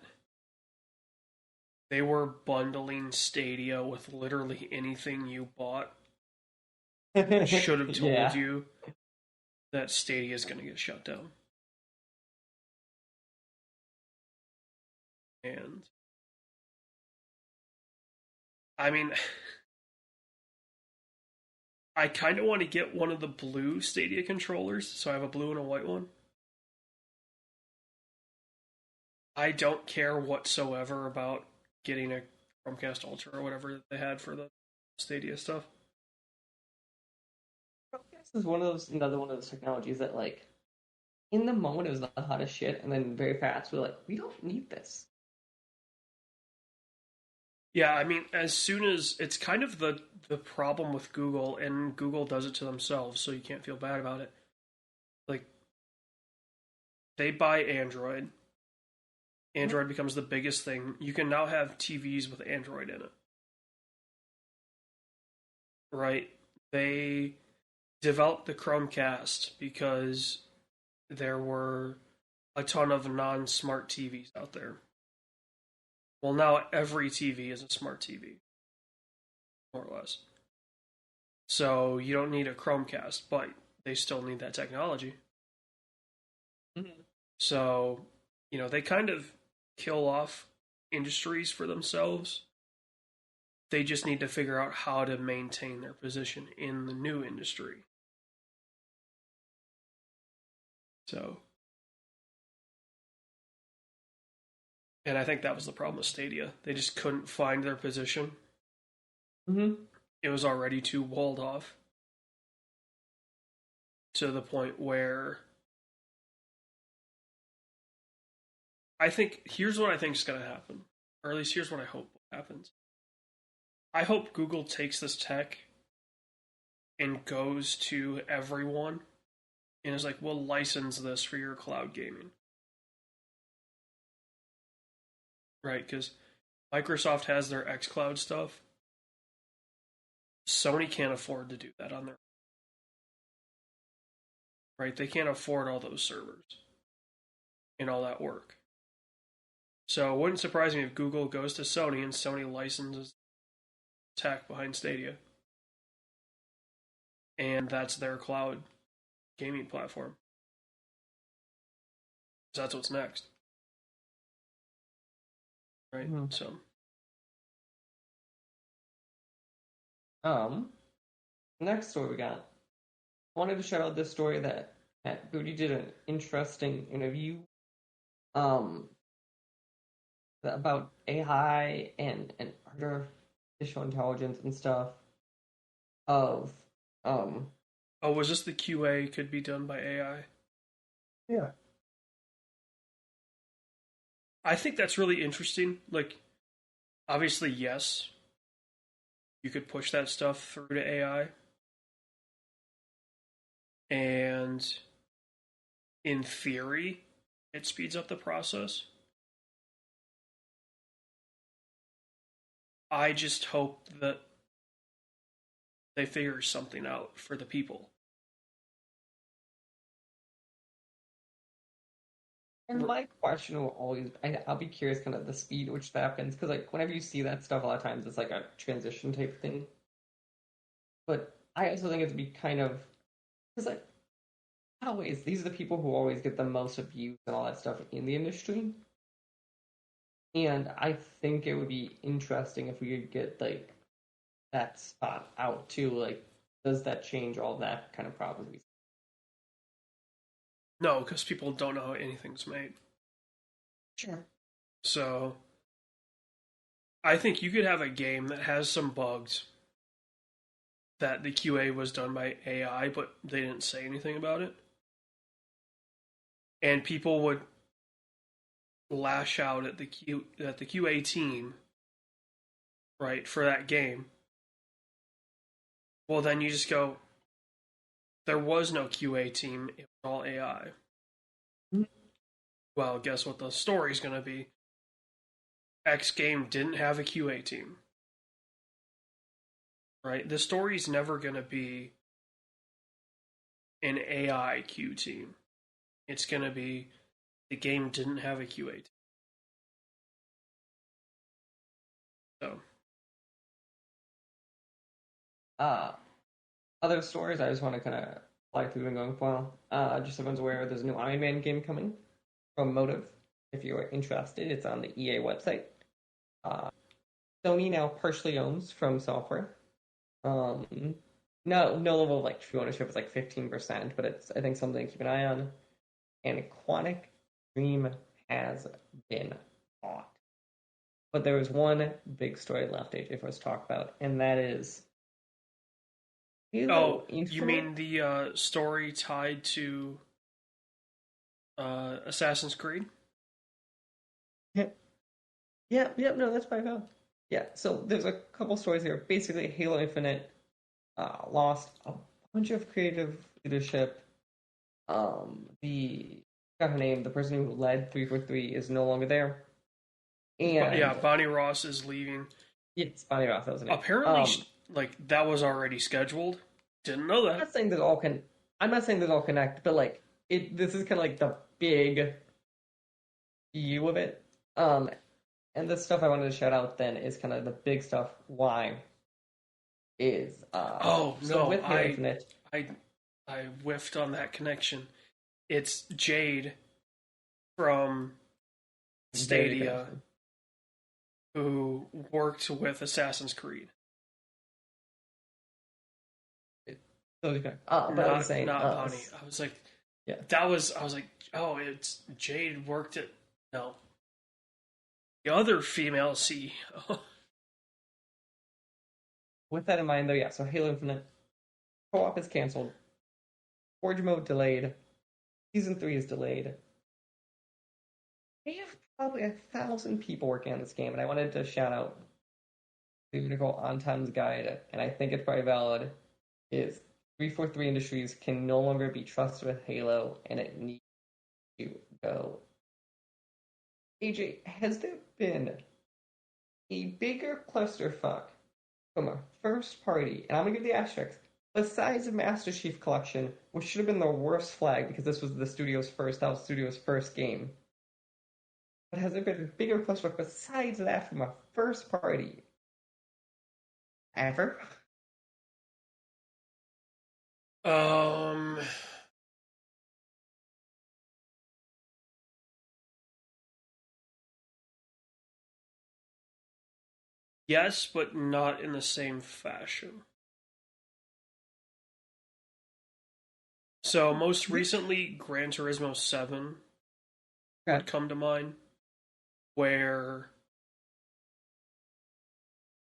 they were bundling Stadia with literally anything you bought should have told Yeah. you that Stadia is going to get shut down. And I mean, I kind of want to get one of the blue Stadia controllers, so I have a blue and a white one. I don't care whatsoever about getting a Chromecast Ultra or whatever that they had for the Stadia stuff. This is one of those another one of those technologies that like in the moment it was the hottest shit, and then very fast we're like, we don't need this. Yeah, I mean, as soon as it's kind of the problem with Google, and Google does it to themselves, so you can't feel bad about it. Like they buy Android. Android becomes the biggest thing. You can now have TVs with Android in it. Right? They developed the Chromecast because there were a ton of non-smart TVs out there. Well, now every TV is a smart TV, more or less. So you don't need a Chromecast, but they still need that technology. Mm-hmm. So, they kind of kill off industries for themselves. They just need to figure out how to maintain their position in the new industry. So, and I think that was the problem with Stadia. They just couldn't find their position. Mm-hmm. It was already too walled off to the point where I think here's what I think is going to happen, or at least here's what I hope happens. I hope Google takes this tech and goes to everyone and is like, we'll license this for your cloud gaming. Right? Because Microsoft has their xCloud stuff. Sony can't afford to do that on their right. They can't afford all those servers and all that work. So it wouldn't surprise me if Google goes to Sony and Sony licenses tech behind Stadia. And that's their cloud gaming platform. So that's what's next. Right? Mm-hmm. So Next story we got. I wanted to shout out this story that Matt Booty did an interesting interview um about AI and artificial intelligence and stuff of um oh, was this the QA could be done by AI? yeah. I think that's really interesting. Like, obviously, yes, you could push that stuff through to AI. And in theory, it speeds up the process. I just hope that they figure something out for the people. And my question will always, I'll be curious, kind of the speed at which that happens, because like whenever you see that stuff, a lot of times it's like a transition type thing. But I also think it'd be kind of, because like not always, these are the people who always get the most views and all that stuff in the industry. And I think it would be interesting if we could get like that spot out too. Like, does that change all that kind of problem? No, because people don't know how anything's made. Sure. So I think you could have a game that has some bugs that the QA was done by AI, but they didn't say anything about it. And people would lash out at the QA team, right, for that game. Well, then you just go, there was no QA team, it was all AI. Mm-hmm. Well, guess what the story's going to be? X game didn't have a QA team. Right? The story's never going to be an AI Q team. It's going to be the game didn't have a QA team. So, Other stories, I just want to kind of fly through them going for a while. Just so everyone's aware, there's a new Iron Man game coming from Motive. If you're interested, it's on the EA website. Sony now partially owns From Software. No level of like true ownership is like 15%, but it's I think something to keep an eye on. And Quantic Dream has been bought. But there was one big story left, AJ, for us to talk about, and that is oh, you mean the story tied to Assassin's Creed? Yep, no, that's by far. Yeah, so there's a couple stories here. Basically, Halo Infinite lost a bunch of creative leadership. The got her name. The person who led 343 is no longer there. And yeah, Bonnie Ross is leaving. It's Bonnie Ross. That was her name. Apparently, like that was already scheduled. Didn't know that. I'm not saying there's all I'm not saying there's all connect, but like this is kind of like the big view of it. And the stuff I wanted to shout out then is kind of the big stuff. Why is oh so no, with Halo Infinite, I whiffed on that connection. It's Jade from Stadia who worked with Assassin's Creed. but I was saying, not Bonnie. I was like, yeah, I was like, oh, it's Jade worked at no. The other female CEO. With that in mind, though, yeah. So Halo Infinite co-op is canceled. Forge mode delayed. Season 3 is delayed. They have probably 1,000 people working on this game, and I wanted to shout out the article on Time's Guide, and I think it's probably valid. Is 343 Industries can no longer be trusted with Halo, and it needs to go. AJ, has there been a bigger clusterfuck from a first party, and I'm gonna give the asterisk, besides the Master Chief Collection, which should have been the worst flag because this was the studio's first game. But has there been a bigger clusterfuck besides that from a first party ever? Yes, but not in the same fashion. So most recently, Gran Turismo 7 would come to mind, where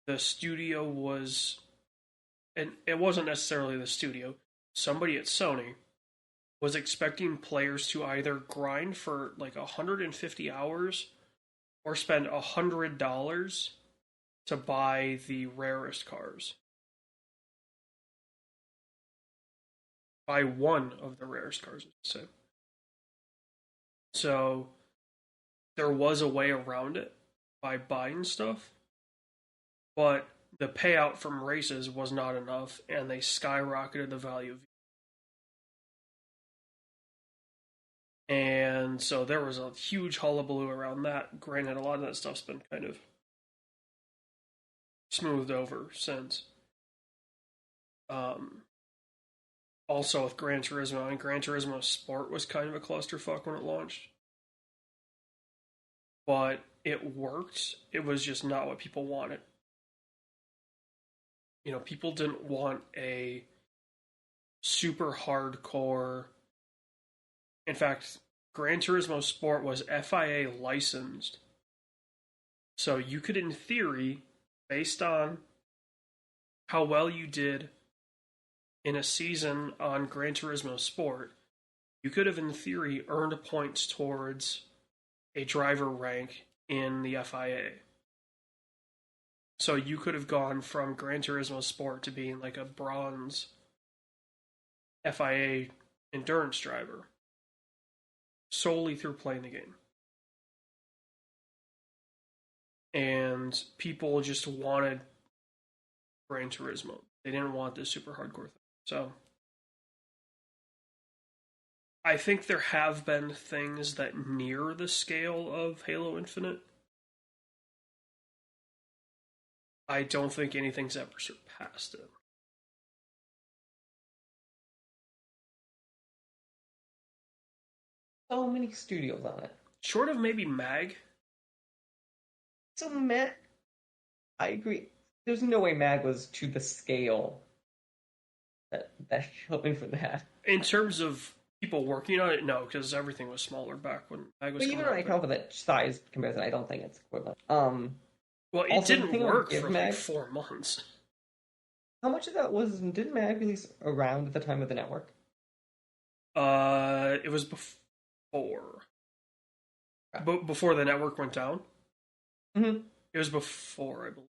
the studio was, and it wasn't necessarily the studio, somebody at Sony was expecting players to either grind for like 150 hours or spend $100 to buy the rarest cars. Buy one of the rarest cars, so there was a way around it by buying stuff, but the payout from races was not enough, and they skyrocketed the value of. And so there was a huge hullabaloo around that. Granted, a lot of that stuff's been kind of smoothed over since. Also with Gran Turismo, and Gran Turismo Sport was kind of a clusterfuck when it launched. But it worked. It was just not what people wanted. You know, people didn't want a super hardcore. In fact, Gran Turismo Sport was FIA licensed. So you could, in theory, based on how well you did in a season on Gran Turismo Sport, you could have, in theory, earned points towards a driver rank in the FIA. So you could have gone from Gran Turismo Sport to being like a bronze FIA endurance driver solely through playing the game. And people just wanted Gran Turismo. They didn't want this super hardcore thing. So I think there have been things that near the scale of Halo Infinite. I don't think anything's ever surpassed it. So many studios on it. Short of maybe MAG. So Matt, I agree. There's no way MAG was to the scale that hoping for that. In terms of people working on it, no, because everything was smaller back when MAG was. But even when I come up with that size comparison, I don't think it's equivalent. Well, it also, didn't work for MAG, like 4 months. How much of that didn't MAG release around at the time of the network? It was before. Before the network went down? Mm-hmm. It was before, I believe.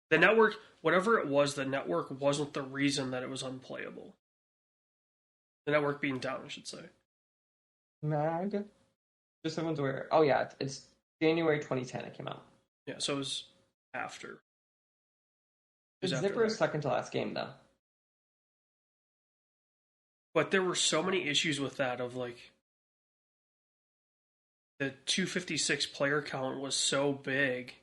The network, whatever it was, the network wasn't the reason that it was unplayable. The network being down, I should say. MAG? Just so everyone's aware. Oh, yeah, it's January 2010 it came out. Yeah, so it was after. Zipper's second to last game, though. But there were so many issues with that of, like, the 256 player count was so big,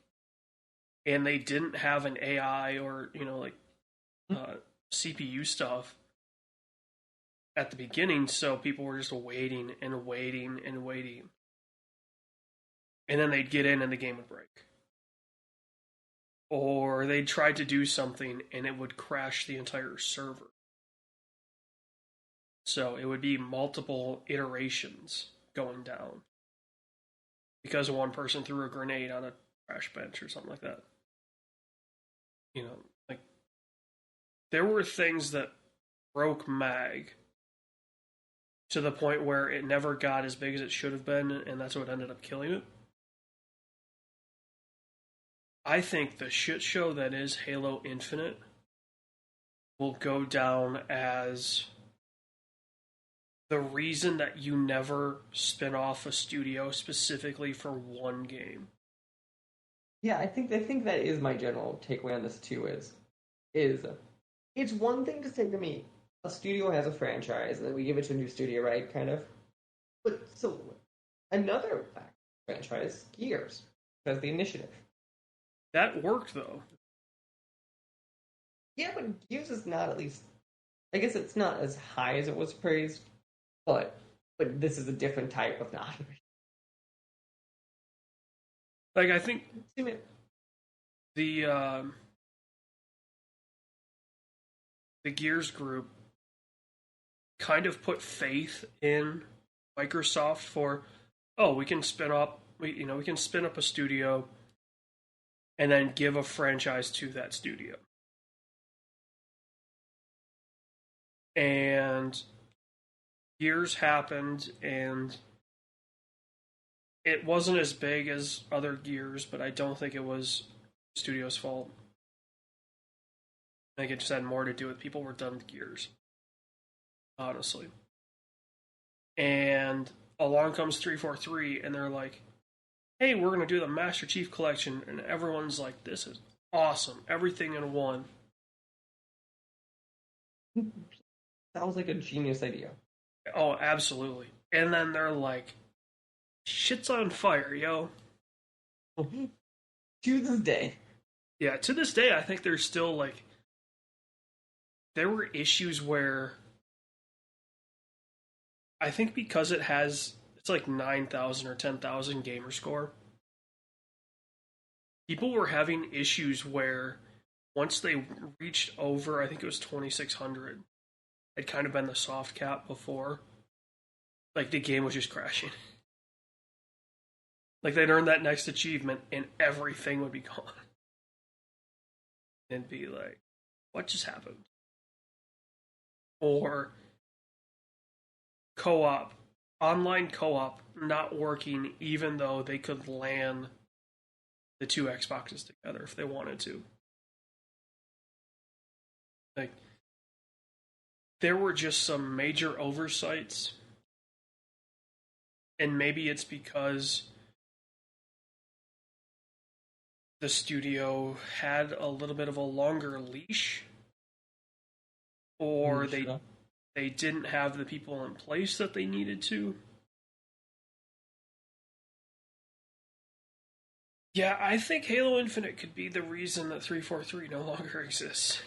and they didn't have an AI or, CPU stuff at the beginning, so people were just waiting and waiting and waiting. And then they'd get in and the game would break. Or they'd try to do something and it would crash the entire server. So it would be multiple iterations going down. Because one person threw a grenade on a crash bench or something like that. You know, like, there were things that broke MAG to the point where it never got as big as it should have been, and that's what ended up killing it. I think the shit show that is Halo Infinite will go down as the reason that you never spin off a studio specifically for one game. Yeah, I think that is my general takeaway on this too. Is it's one thing to say to me, a studio has a franchise and then we give it to a new studio, right? Kind of. But so another franchise, Gears, has the initiative. That worked though. Yeah, but Gears is not, at least, I guess it's not as high as it was praised, but this is a different type of not. Like, I think the Gears group kind of put faith in Microsoft for, we can spin up a studio and then give a franchise to that studio. And Gears happened, and it wasn't as big as other Gears, but I don't think it was the studio's fault. I think it just had more to do with people were done with Gears. Honestly. And along comes 343, and they're like, hey, we're going to do the Master Chief Collection, and everyone's like, this is awesome. Everything in one. Sounds like a genius idea. Oh, absolutely. and then they're like, shit's on fire, yo. To this day. Yeah, to this day, I think there's still like, there were issues where I think because it's like 9,000 or 10,000 gamer score, people were having issues where once they reached over, I think it was 2,600, had kind of been the soft cap before, like the game was just crashing. Like they'd earn that next achievement and everything would be gone. And be like, what just happened? Or co-op, online co-op not working even though they could LAN the two Xboxes together if they wanted to. Like, there were just some major oversights, and maybe it's because the studio had a little bit of a longer leash, or they didn't have the people in place that they needed to. Yeah, I think Halo Infinite could be the reason that 343 no longer exists.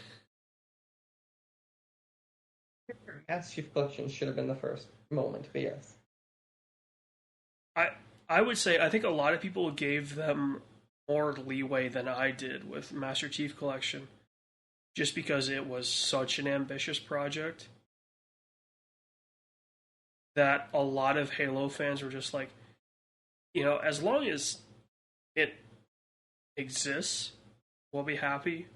Master Chief Collection should have been the first moment, but yes. I would say I think a lot of people gave them more leeway than I did with Master Chief Collection, just because it was such an ambitious project that a lot of Halo fans were just like, as long as it exists, we'll be happy.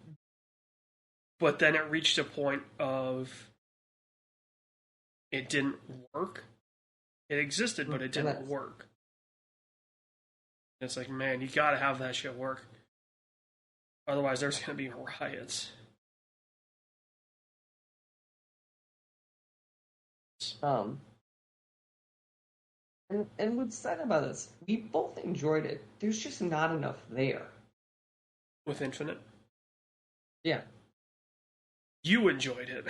But then it reached a point of it didn't work. It existed, but it didn't work. It's like, man, you gotta have that shit work. Otherwise, there's gonna be riots. And what's sad about this, we both enjoyed it. There's just not enough there. With Infinite? Yeah. You enjoyed it.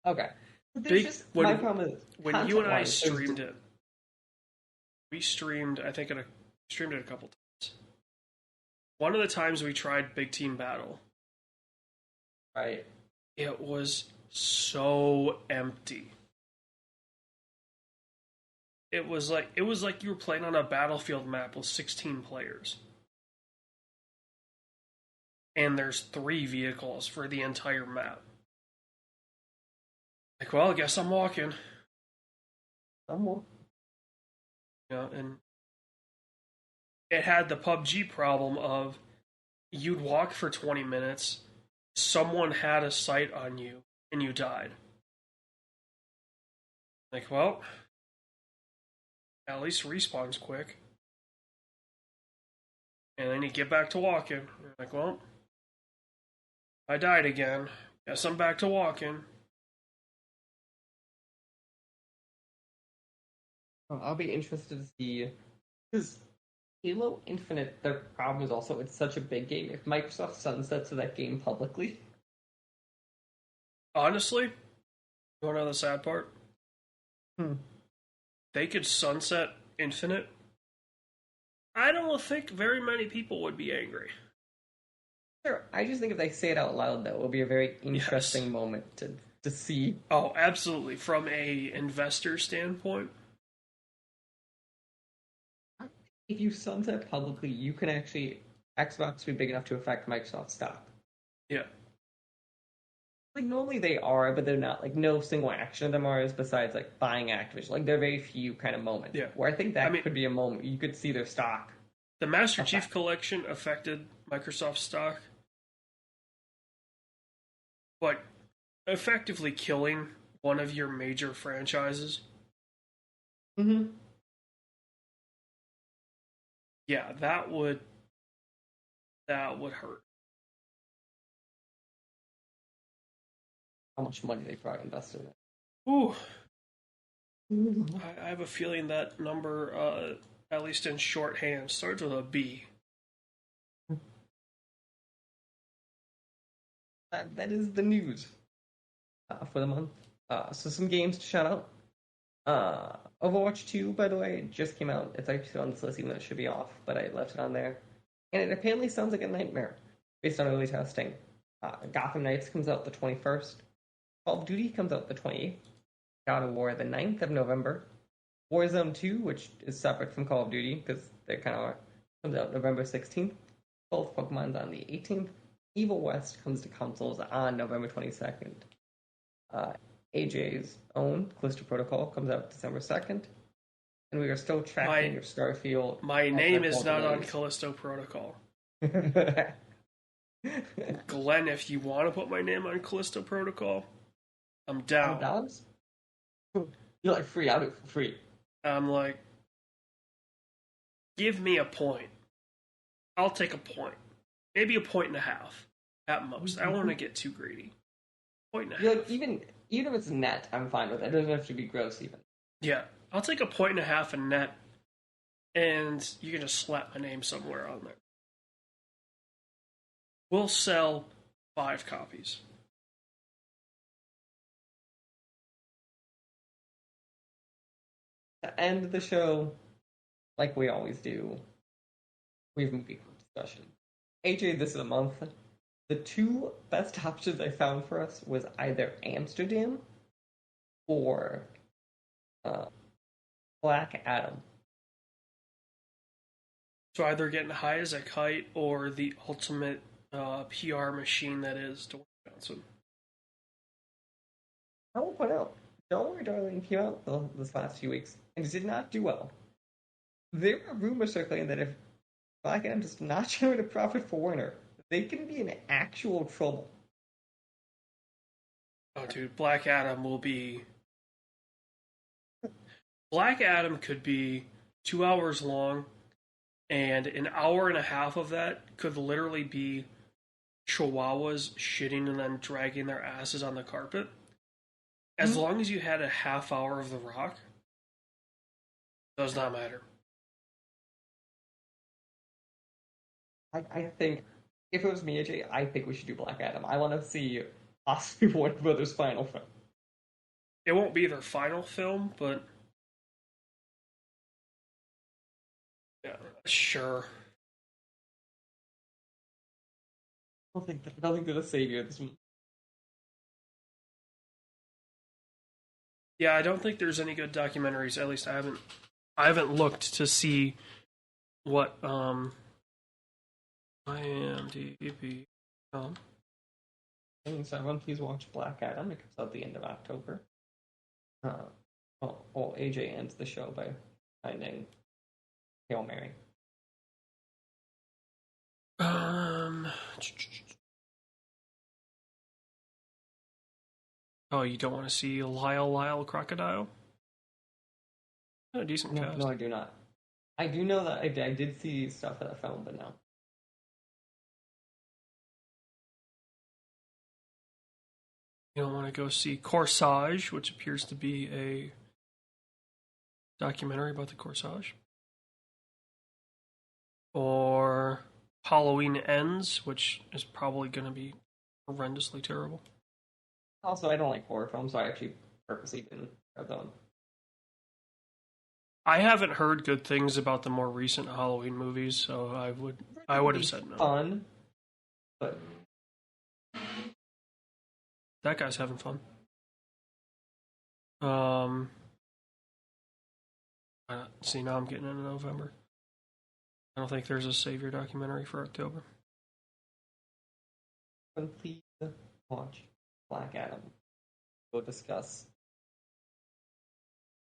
Okay. My problem is when you and I streamed it, we streamed, I think streamed it a couple times. One of the times we tried Big Team Battle. Right. It was so empty. It was like you were playing on a Battlefield map with 16 players. And there's 3 vehicles for the entire map. Like, well, I guess I'm walking. And it had the PUBG problem of you'd walk for 20 minutes, someone had a sight on you, and you died. Like, well, at least respawns quick. And then you get back to walking. You're like, well, I died again. Guess I'm back to walking. I'll be interested to see, because Halo Infinite, their problem is also it's such a big game. If Microsoft sunsets that game publicly, honestly, you want to know the sad part? Hmm. They could sunset Infinite. I don't think very many people would be angry. Sure. I just think if they say it out loud, though, it'll be a very interesting moment to see. Oh, absolutely. From a investor standpoint. If you sunset publicly, you can actually Xbox be big enough to affect Microsoft stock. Yeah. Like normally they are, but they're not. Like no single action of them are, besides like buying Activision. Like there are very few kind of moments. Yeah. Where I think that could be a moment you could see their stock. The Master Chief Collection affected Microsoft stock, but effectively killing one of your major franchises. Mm-hmm. Yeah, that would hurt. How much money they probably invested in it. Ooh. I have a feeling that number, at least in shorthand, starts with a B. That is the news for the month. So some games to shout out. Overwatch 2, by the way, just came out. It's actually on this list, even though it should be off, but I left it on there. And it apparently sounds like a nightmare based on early testing. Gotham Knights comes out the 21st. Call of Duty comes out the 28th. God of War the 9th of November. Warzone 2, which is separate from Call of Duty because they kind of comes out November 16th. Both Pokemon's on the 18th. Evil West comes to consoles on November 22nd. AJ's own Callisto Protocol comes out December 2nd. And we are still tracking your Starfield. My name is not on Callisto Protocol. Glenn, if you want to put my name on Callisto Protocol, I'm down. $100? You're like, free, I'll do it for free. I'm like, give me a point. I'll take a point. Maybe a point and a half at most. I don't want to get too greedy. Point and a half. Like, even if it's net, I'm fine with it. It doesn't have to be gross even. Yeah, I'll take a point and a half in net, and you can just slap my name somewhere on there. We'll sell 5 copies. To end the show, like we always do, we have movie group discussion. AJ, this is a month. The 2 best options I found for us was either Amsterdam or Black Adam. So either getting high as a kite or the ultimate PR machine that is Dwayne Johnson. I will point out, Don't Worry Darling came out this last few weeks and it did not do well. There are rumors circulating that if Black Adam does not generate a profit for Warner, they can be in actual trouble. Oh, dude, Black Adam will be... Black Adam could be 2 hours long, and an hour and a half of that could literally be chihuahuas shitting and then dragging their asses on the carpet. As long as you had a half hour of The Rock, does not matter. I think, if it was me, AJ, I think we should do Black Adam. I want to see possibly Warner Brothers' final film. It won't be their final film, but... yeah, sure. I don't think they're the savior of this movie. Yeah, I don't think there's any good documentaries. At least I haven't looked to see what IMDb. So everyone, please watch Black Adam. It comes out the end of October. AJ ends the show by finding Hail Mary. Oh, you don't want to see Lyle Crocodile? A decent cast. No, I do not. I do know that I did see stuff of that film, but no. You don't want to go see Corsage, which appears to be a documentary about the Corsage. Or Halloween Ends, which is probably going to be horrendously terrible. Also, I don't like horror films, so I actually purposely didn't have them. I haven't heard good things about the more recent Halloween movies, so I would have said no. Fun, but that guy's having fun. See, now I'm getting into November. I don't think there's a Savior documentary for October. Please watch Black Adam. We'll discuss.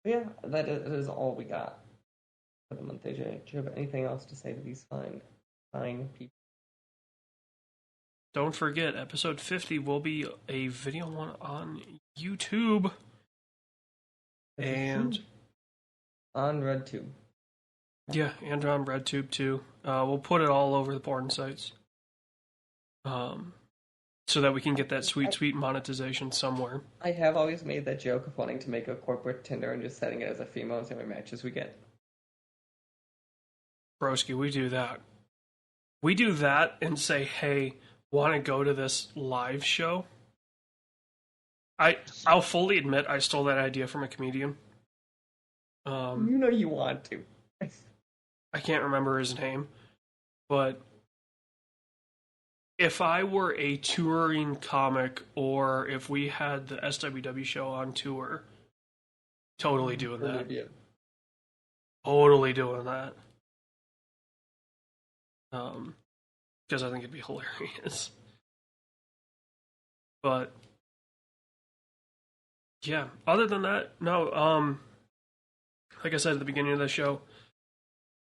But yeah, that is all we got for the month, AJ. Do you have anything else to say to these fine people? Don't forget, episode 50 will be a video one on YouTube. And on RedTube. Yeah, and on RedTube too. We'll put it all over the porn sites. So that we can get that sweet monetization somewhere. I have always made that joke of wanting to make a corporate Tinder and just setting it as a female and see how many matches we get. Broski, we do that. We do that and say, hey, want to go to this live show? I'll fully admit I stole that idea from a comedian. Um, You know you want to. I can't remember his name, but if I were a touring comic or if we had the SWW show on tour, totally doing that. Totally doing that. Because I think it'd be hilarious. But yeah, other than that, no. Like I said at the beginning of the show,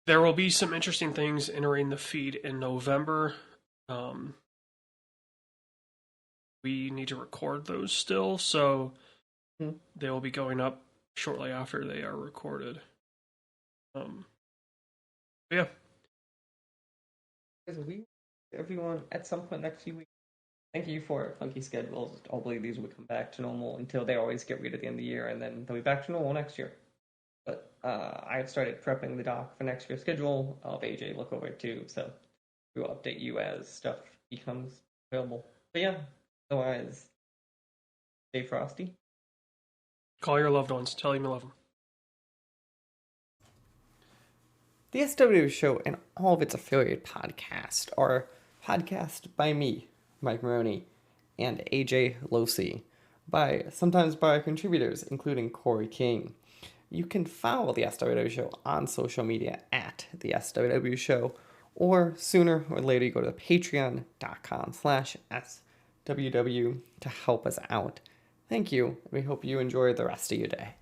there will be some interesting things entering the feed in November. We need to record those still, so they will be going up shortly after they are recorded. Yeah. Everyone, at some point next few weeks, thank you for funky schedules. Hopefully these will come back to normal until they always get read at the end of the year, and then they'll be back to normal next year. But I've started prepping the doc for next year's schedule. I'll have AJ look over it too, so we will update you as stuff becomes available. But yeah, otherwise, stay frosty. Call your loved ones. Tell them you love them. The SWW Show and all of its affiliate podcasts are podcast by me, Mike Maroney, and AJ Losi, sometimes by our contributors, including Corey King. You can follow the SWW Show on social media at the SWW Show, or sooner or later you go to patreon.com/SWW to help us out. Thank you, and we hope you enjoy the rest of your day.